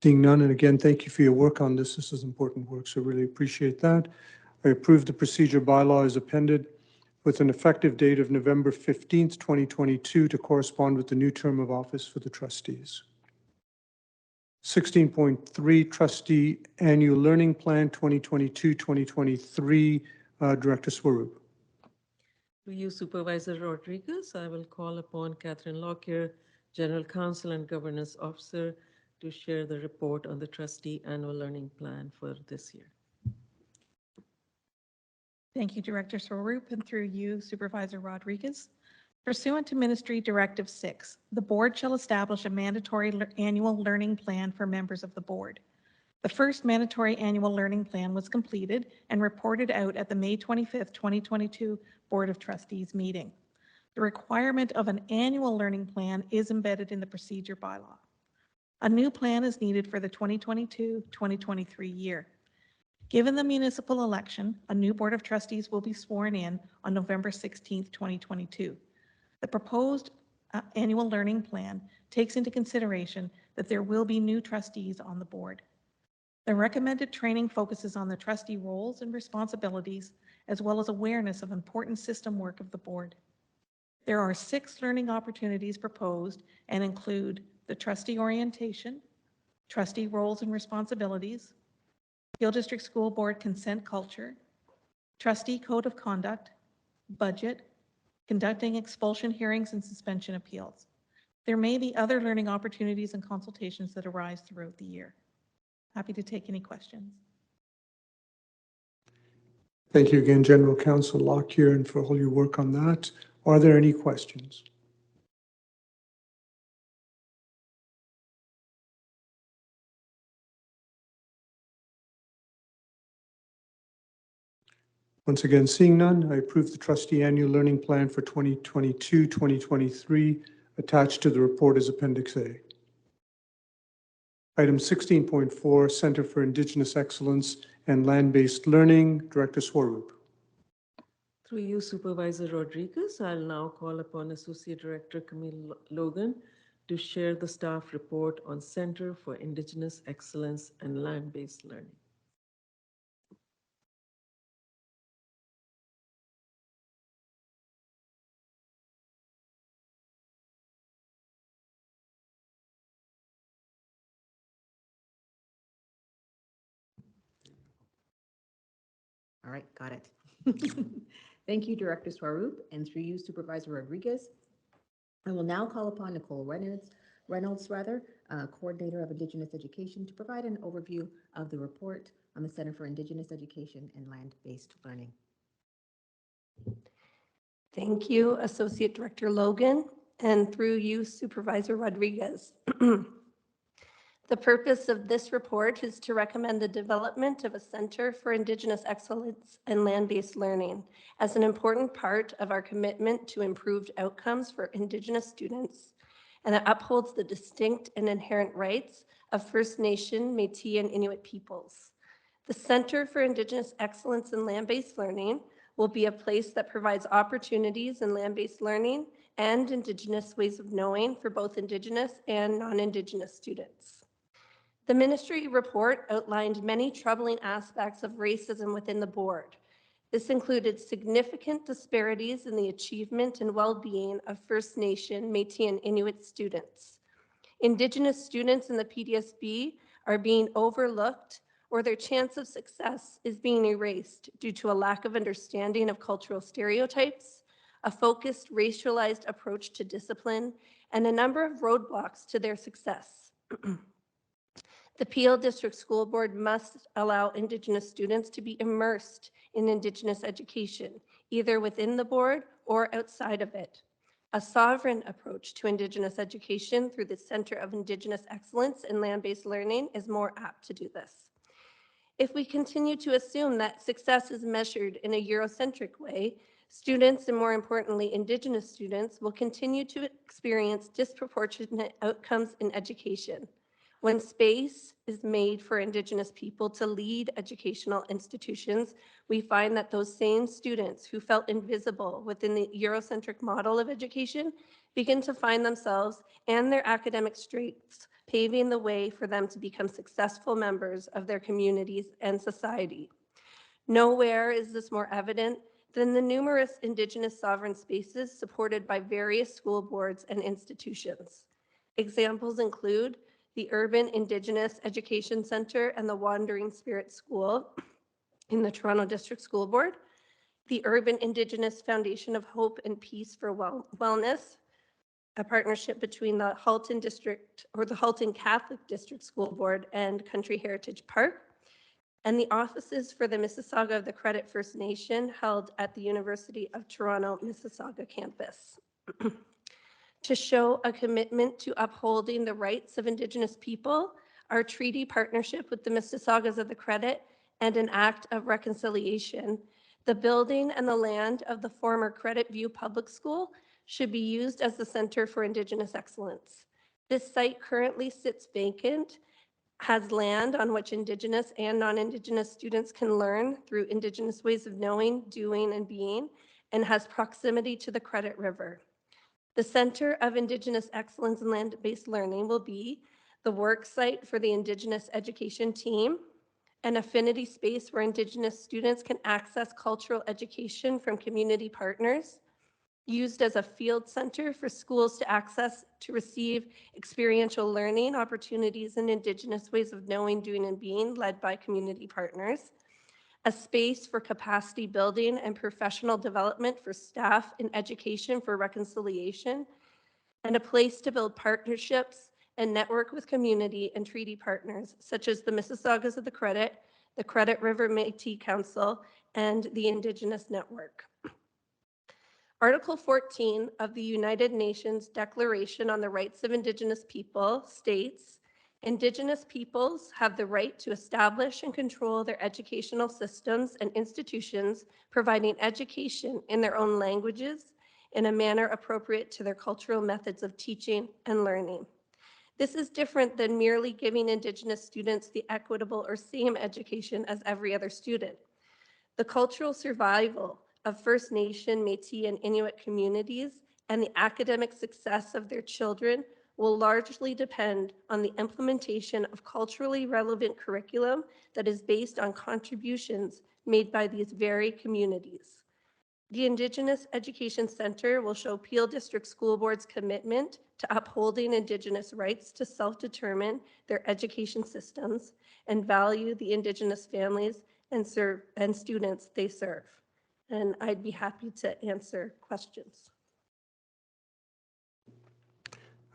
A: Seeing none, and again, thank you for your work on this. This is important work, so really appreciate that. I approve the procedure bylaw as appended with an effective date of November 15th, 2022 to correspond with the new term of office for the trustees. 16.3 Trustee Annual Learning Plan 2022-2023. Director Swaroop.
H: To you, Supervisor Rodriguez, I will call upon Catherine Lockyer, General Counsel and Governance Officer, to share the report on the Trustee Annual Learning Plan for this year.
O: Thank you, Director Swaroop, and through you, Supervisor Rodriguez. Pursuant to Ministry Directive 6, the board shall establish a mandatory annual learning plan for members of the board. The first mandatory annual learning plan was completed and reported out at the May 25th, 2022 Board of Trustees meeting. The requirement of an annual learning plan is embedded in the procedure bylaw. A new plan is needed for the 2022-2023 year. Given the municipal election, a new Board of Trustees will be sworn in on November 16th, 2022. The proposed annual learning plan takes into consideration that there will be new trustees on the board. The recommended training focuses on the trustee roles and responsibilities, as well as awareness of important system work of the board. There are 6 learning opportunities proposed and include the trustee orientation, trustee roles and responsibilities, Peel District School Board consent culture, trustee code of conduct, budget, conducting expulsion hearings and suspension appeals. There may be other learning opportunities and consultations that arise throughout the year. Happy to take any questions.
A: Thank you again, General Counsel Lockyer, and for all your work on that. Are there any questions? Once again, seeing none, I approve the Trustee Annual Learning Plan for 2022-2023 attached to the report as Appendix A. Item 16.4, Center for Indigenous Excellence and Land-Based Learning. Director Swaroop.
H: Through you, Supervisor Rodriguez, I'll now call upon Associate Director Camille Logan to share the staff report on Center for Indigenous Excellence and Land-Based Learning.
P: All right, got it. Thank you, Director Swaroop, and through you, Supervisor Rodriguez. I will now call upon Nicole Reynolds, Coordinator of Indigenous Education, to provide an overview of the report on the Center for Indigenous Education and Land-Based Learning.
Q: Thank you, Associate Director Logan, and through you, Supervisor Rodriguez. The purpose of this report is to recommend the development of a Center for Indigenous Excellence and Land-Based Learning as an important part of our commitment to improved outcomes for Indigenous students, and that upholds the distinct and inherent rights of First Nation, Métis, and Inuit peoples. The Center for Indigenous Excellence and Land-Based Learning will be a place that provides opportunities in land-based learning and Indigenous ways of knowing for both Indigenous and non-Indigenous students. The ministry report outlined many troubling aspects of racism within the board. This included significant disparities in the achievement and well-being of First Nation, Métis, and Inuit students. Indigenous students in the PDSB are being overlooked, or their chance of success is being erased due to a lack of understanding of cultural stereotypes, a focused racialized approach to discipline, and a number of roadblocks to their success. The Peel District School Board must allow Indigenous students to be immersed in Indigenous education, either within the board or outside of it. A sovereign approach to Indigenous education through the Center of Indigenous Excellence and Land-Based Learning is more apt to do this. If we continue to assume that success is measured in a Eurocentric way, Students, and more importantly, Indigenous students, will continue to experience disproportionate outcomes in education. When space is made for Indigenous people to lead educational institutions, we find that those same students who felt invisible within the Eurocentric model of education begin to find themselves and their academic strengths paving the way for them to become successful members of their communities and society. Nowhere is this more evident than the numerous Indigenous sovereign spaces supported by various school boards and institutions. Examples include the Urban Indigenous Education Center and the Wandering Spirit School in the Toronto District School Board, the Urban Indigenous Foundation of Hope and Peace for Wellness, a partnership between the Halton District or the Halton Catholic District School Board and Country Heritage Park, and the offices for the Mississauga of the Credit First Nation held at the University of Toronto Mississauga campus. To show a commitment to upholding the rights of Indigenous people, our treaty partnership with the Mississaugas of the Credit, and an act of reconciliation, the building and the land of the former Credit View Public School should be used as the Center for Indigenous Excellence. This site currently sits vacant, has land on which Indigenous and non-Indigenous students can learn through Indigenous ways of knowing, doing, and being, and has proximity to the Credit River. The Center of Indigenous Excellence in Land-Based Learning will be the work site for the Indigenous education team, an affinity space where Indigenous students can access cultural education from community partners, used as a field center for schools to access to receive experiential learning opportunities in Indigenous ways of knowing, doing, and being led by community partners, a space for capacity building and professional development for staff in education for reconciliation, and a place to build partnerships and network with community and treaty partners, such as the Mississaugas of the Credit, the Credit River Métis Council, and the Indigenous Network. Article 14 of the United Nations Declaration on the Rights of Indigenous People states, Indigenous peoples have the right to establish and control their educational systems and institutions, providing education in their own languages in a manner appropriate to their cultural methods of teaching and learning. This is different than merely giving Indigenous students the equitable or same education as every other student. The cultural survival of First Nation, Métis, and Inuit communities and the academic success of their children will largely depend on the implementation of culturally relevant curriculum that is based on contributions made by these very communities. The Indigenous Education Center will show Peel District School Board's commitment to upholding Indigenous rights to self-determine their education systems and value the Indigenous families and students they serve. And I'd be happy to answer questions.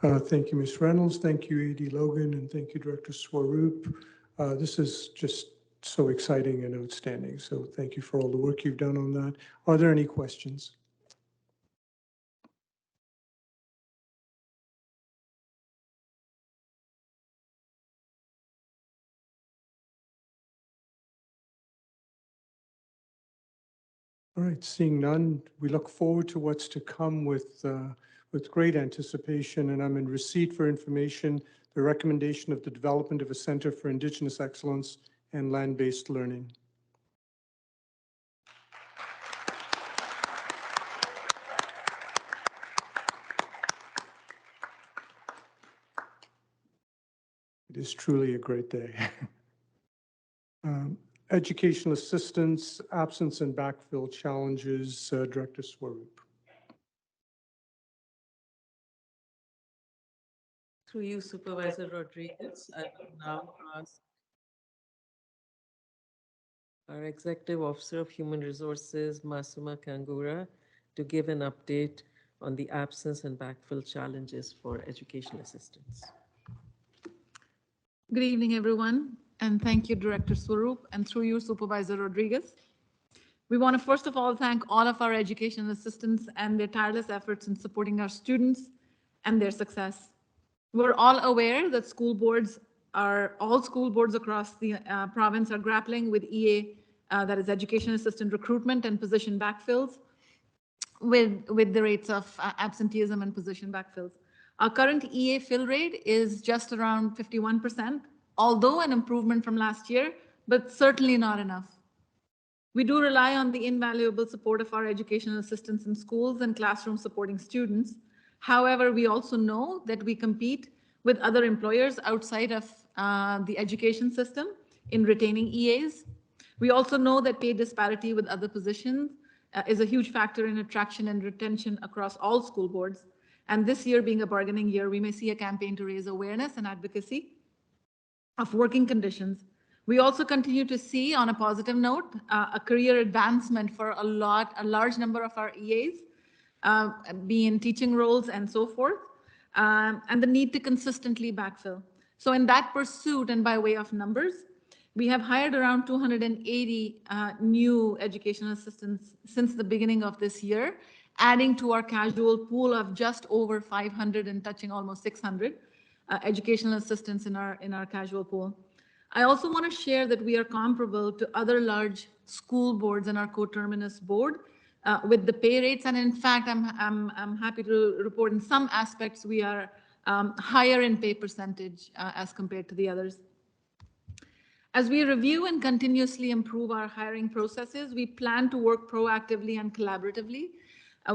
A: Thank you, Ms. Reynolds. Thank you, AD Logan, and thank you, Director Swaroop. This is just so exciting and outstanding. So thank you for all the work you've done on that. Are there any questions? All right, seeing none, we look forward to what's to come with great anticipation, and I'm in receipt for information, the recommendation of the development of a Center for Indigenous Excellence and Land-Based Learning. It is truly a great day. Educational assistance, absence and backfill challenges, Director Swaroop.
H: Through you, Supervisor Rodriguez, I will now ask our Executive Officer of Human Resources, Masuma Kangura, to give an update on the absence and backfill challenges for education assistants.
R: Good evening, everyone, and thank you, Director Swaroop, and through you, Supervisor Rodriguez. We want to first of all thank all of our education assistants and their tireless efforts in supporting our students and their success. We're all aware that all school boards across the province are grappling with EA, that is education assistant recruitment and position backfills. with the rates of absenteeism and position backfills. Our current EA fill rate is just around 51%, although an improvement from last year, but certainly not enough. We do rely on the invaluable support of our educational assistants in schools and classrooms supporting students. However, we also know that we compete with other employers outside of the education system in retaining EAs. We also know that pay disparity with other positions is a huge factor in attraction and retention across all school boards. And this year being a bargaining year, we may see a campaign to raise awareness and advocacy of working conditions. We also continue to see, on a positive note, a career advancement for a large number of our EAs, be in teaching roles and so forth, and the need to consistently backfill. So in that pursuit and by way of numbers, we have hired around 280 new educational assistants since the beginning of this year, adding to our casual pool of just over 500 and touching almost 600 educational assistants in our casual pool. I also want to share that we are comparable to other large school boards and our coterminous board with the pay rates. And in fact, I'm happy to report in some aspects we are higher in pay percentage as compared to the others. As we review and continuously improve our hiring processes, we plan to work proactively and collaboratively.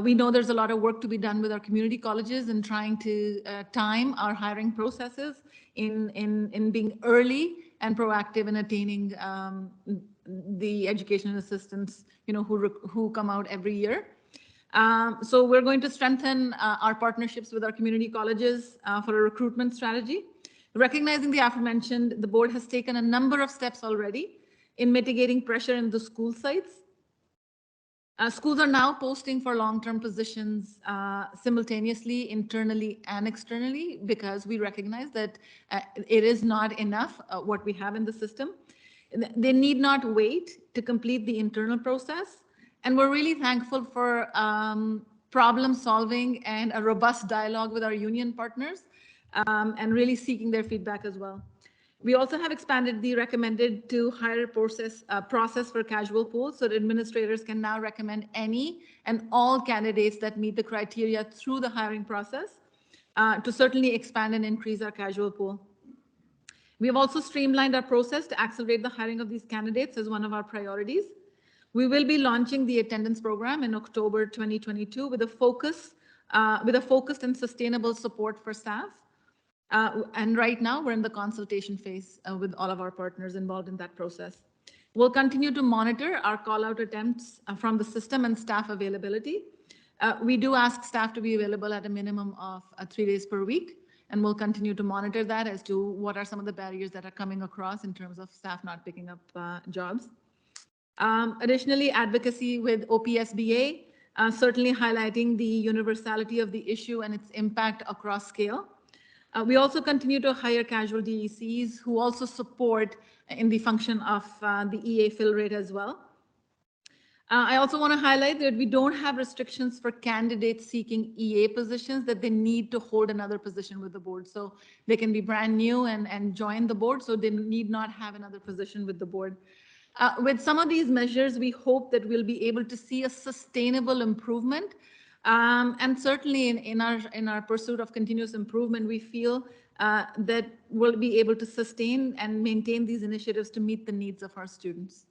R: We know there's a lot of work to be done with our community colleges in trying to time our hiring processes in being early and proactive in attaining the educational assistants, who come out every year. So we're going to strengthen our partnerships with our community colleges for a recruitment strategy. Recognizing the aforementioned, the board has taken a number of steps already in mitigating pressure in the school sites. Schools are now posting for long-term positions simultaneously, internally and externally, because we recognize that it is not enough what we have in the system. They need not wait to complete the internal process. And we're really thankful for problem solving and a robust dialogue with our union partners and really seeking their feedback as well. We also have expanded the recommended to hire process for casual pools, so that administrators can now recommend any and all candidates that meet the criteria through the hiring process to certainly expand and increase our casual pool. We have also streamlined our process to accelerate the hiring of these candidates as one of our priorities. We will be launching the attendance program in October 2022 with a focused and sustainable support for staff. And right now we're in the consultation phase with all of our partners involved in that process. We'll continue to monitor our call out attempts from the system and staff availability. We do ask staff to be available at a minimum of 3 days per week, and we'll continue to monitor that as to what are some of the barriers that are coming across in terms of staff not picking up jobs. Additionally, advocacy with OPSBA, certainly highlighting the universality of the issue and its impact across scale. We also continue to hire casual DECs who also support in the function of the EA fill rate as well. I also want to highlight that we don't have restrictions for candidates seeking EA positions that they need to hold another position with the board. So they can be brand new and join the board, so they need not have another position with the board. With some of these measures, we hope that we'll be able to see a sustainable improvement. And certainly in our pursuit of continuous improvement, we feel that we'll be able to sustain and maintain these initiatives to meet the needs of our students.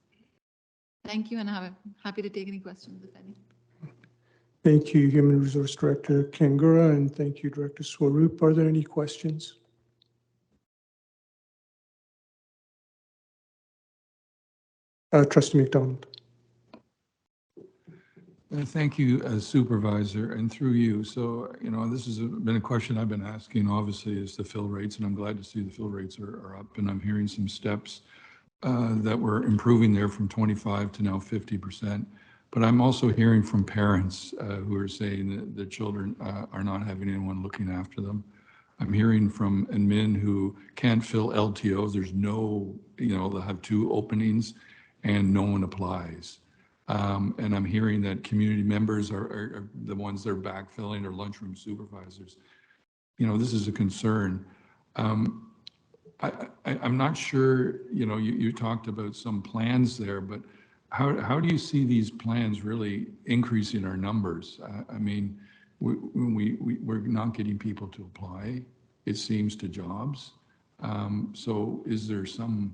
R: Thank you, and I'm happy to take any questions, if any.
A: Thank you, Human Resource Director Kangura, and thank you, Director Swaroop. Are there any questions? Trustee McDonald.
S: Thank you, Supervisor, and through you. So, this has been a question I've been asking, obviously, is the fill rates, and I'm glad to see the fill rates are up, and I'm hearing some steps that we're improving there from 25 to now 50%. But I'm also hearing from parents who are saying that the children are not having anyone looking after them. I'm hearing from admin who can't fill LTOs. There's no, they'll have 2 openings and no one applies. And I'm hearing that community members are the ones that are backfilling, or lunchroom supervisors. This is a concern. I'm not sure, you talked about some plans there, but how do you see these plans really increasing our numbers? I mean, we're not getting people to apply, it seems, to jobs. So is there some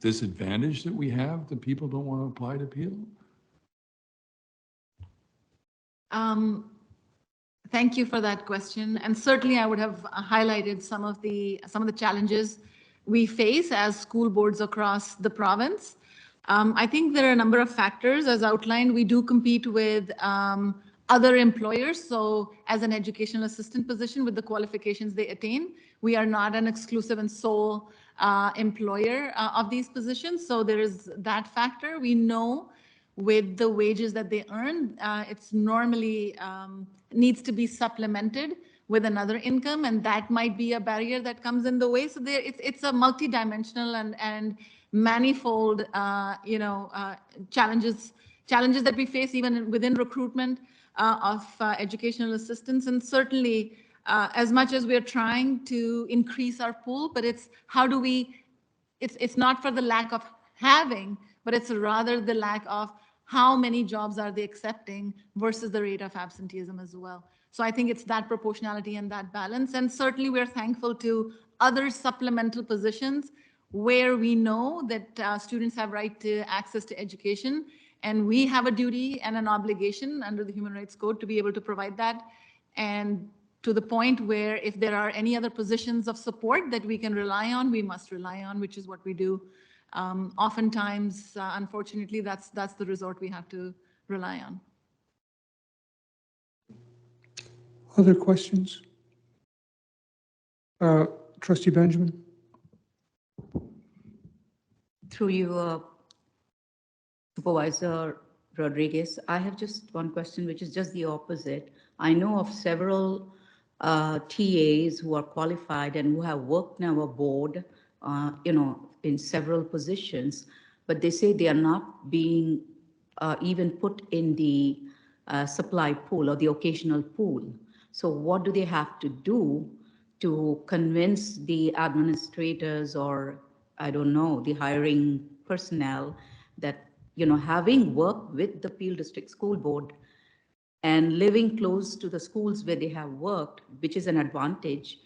S: disadvantage that we have that people don't want to apply to Peel?
R: Thank you for that question. And certainly I would have highlighted some of the challenges we face as school boards across the province. I think there are a number of factors. As outlined, we do compete with other employers. So as an educational assistant position with the qualifications they attain, we are not an exclusive and sole employer of these positions. So there is that factor. We know with the wages that they earn, it's normally needs to be supplemented with another income, and that might be a barrier that comes in the way. So there, it's a multidimensional and manifold, challenges that we face even within recruitment of educational assistants. And certainly, as much as we're trying to increase our pool, but it's how do we? It's not for the lack of having, but it's rather the lack of how many jobs are they accepting versus the rate of absenteeism as well. So I think it's that proportionality and that balance. And certainly we're thankful to other supplemental positions where we know that students have right to access to education. And we have a duty and an obligation under the Human Rights Code to be able to provide that. And to the point where if there are any other positions of support that we can rely on, we must rely on, which is what we do. Oftentimes, unfortunately, that's the resort we have to rely on.
A: Other questions? Trustee Benjamin?
T: Through you, Supervisor Rodriguez, I have just one question, which is just the opposite. I know of several TAs who are qualified and who have worked in our board, in several positions, but they say they are not being even put in the supply pool or the occasional pool. So what do they have to do to convince the administrators or, I don't know, the hiring personnel that, having worked with the Peel District School Board and living close to the schools where they have worked, which is an advantage,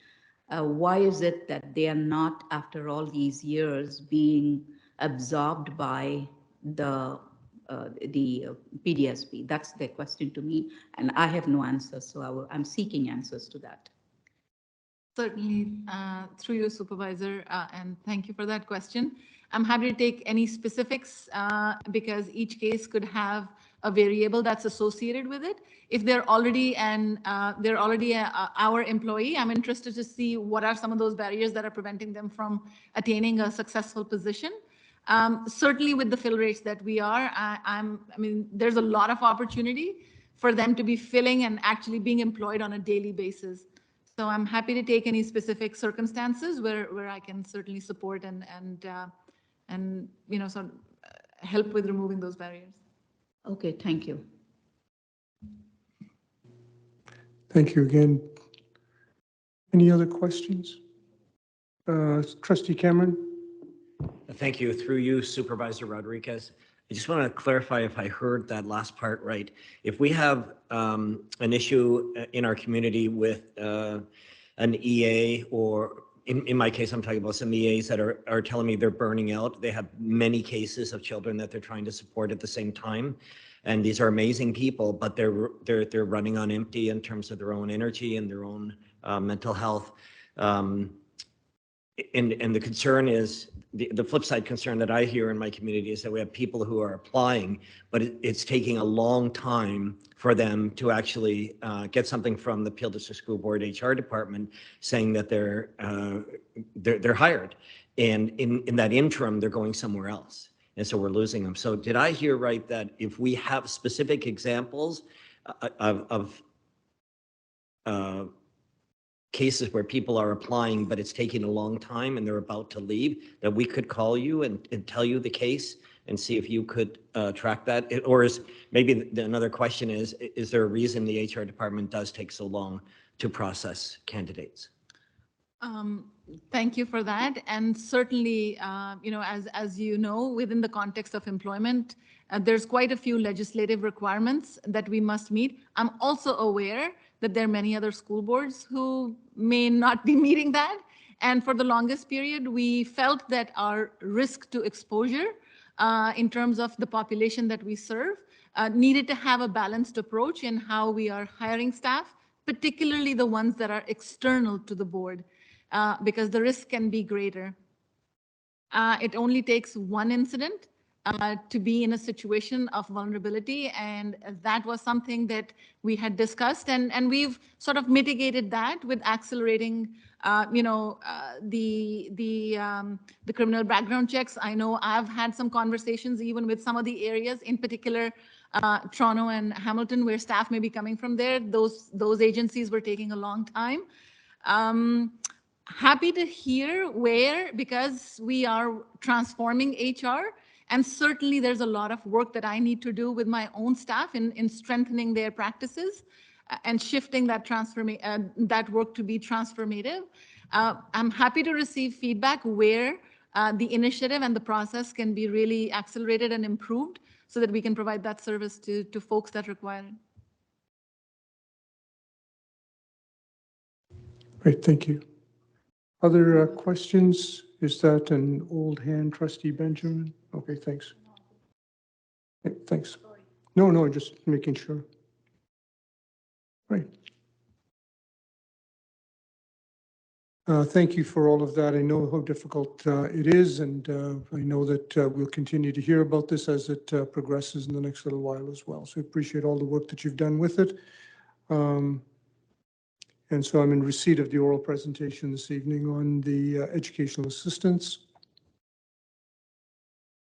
T: why is it that they are not, after all these years, being absorbed by the PDSP? That's the question to me, and I have no answers, so I'm seeking answers to that.
R: Certainly, through you, Supervisor, and thank you for that question. I'm happy to take any specifics because each case could have a variable that's associated with it. If they're already our employee, I'm interested to see what are some of those barriers that are preventing them from attaining a successful position. Certainly with the fill rates that we are, there's a lot of opportunity for them to be filling and actually being employed on a daily basis. So I'm happy to take any specific circumstances where I can certainly support and sort of help with removing those barriers.
T: Okay, thank you.
A: Thank you again. Any other questions? Trustee Cameron?
C: Thank you. Through you, Supervisor Rodriguez. I just want to clarify if I heard that last part right. If we have an issue in our community with an EA, or in my case, I'm talking about some EAs that are telling me they're burning out. They have many cases of children that they're trying to support at the same time. And these are amazing people, but they're running on empty in terms of their own energy and their own mental health. And the concern is, the flip side concern that I hear in my community is that we have people who are applying, but it's taking a long time for them to actually get something from the Peel District School Board HR department saying that they're hired. And in that interim, they're going somewhere else. And so we're losing them. So did I hear right that if we have specific examples of cases where people are applying, but it's taking a long time and they're about to leave, that we could call you and tell you the case and see if you could track that? Or is maybe another question is there a reason the HR department does take so long to process candidates?
R: Thank you for that. And certainly, as you know, within the context of employment, there's quite a few legislative requirements that we must meet. I'm also aware that there are many other school boards who may not be meeting that. And for the longest period, we felt that our risk to exposure in terms of the population that we serve needed to have a balanced approach in how we are hiring staff, particularly the ones that are external to the board. Because the risk can be greater. It only takes one incident to be in a situation of vulnerability, and that was something that we had discussed, and we've sort of mitigated that with accelerating, the criminal background checks. I know I've had some conversations even with some of the areas, in particular Toronto and Hamilton, where staff may be coming from there. Those agencies were taking a long time. Happy to hear where, because we are transforming HR, and certainly there's a lot of work that I need to do with my own staff in strengthening their practices and shifting that that work to be transformative. I'm happy to receive feedback where the initiative and the process can be really accelerated and improved so that we can provide that service to folks that require it.
A: Great, thank you. Other questions? Is that an old hand, Trustee Benjamin? Okay, thanks. Okay, thanks. No, just making sure. Right. Thank you for all of that. I know how difficult it is, and I know that we'll continue to hear about this as it progresses in the next little while as well. So I appreciate all the work that you've done with it. And so I'm in receipt of the oral presentation this evening on the educational assistance.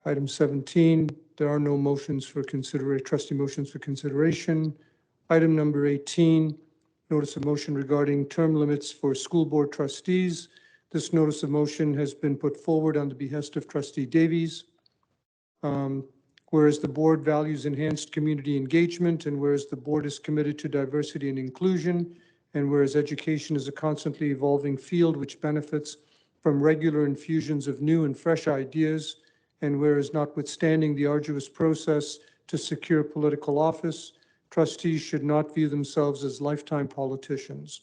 A: Item 17, there are no motions for consideration, trustee motions for consideration. Item number 18, notice of motion regarding term limits for school board trustees. This notice of motion has been put forward on the behest of Trustee Davies. Whereas the board values enhanced community engagement, and whereas the board is committed to diversity and inclusion, and whereas education is a constantly evolving field which benefits from regular infusions of new and fresh ideas, and whereas notwithstanding the arduous process to secure political office, trustees should not view themselves as lifetime politicians.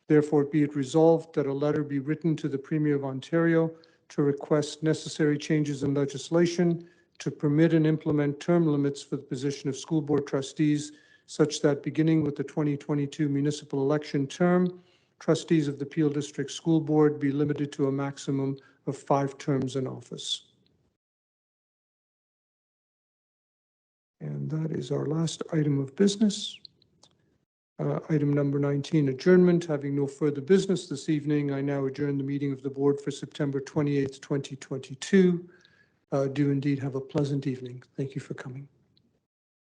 A: Therefore, be it resolved that a letter be written to the Premier of Ontario to request necessary changes in legislation to permit and implement term limits for the position of school board trustees, such that beginning with the 2022 municipal election term, trustees of the Peel District School Board be limited to a maximum of 5 terms in office. And that is our last item of business. Item number 19, adjournment. Having no further business this evening, I now adjourn the meeting of the board for September 28th, 2022. Do indeed have a pleasant evening. Thank you for coming.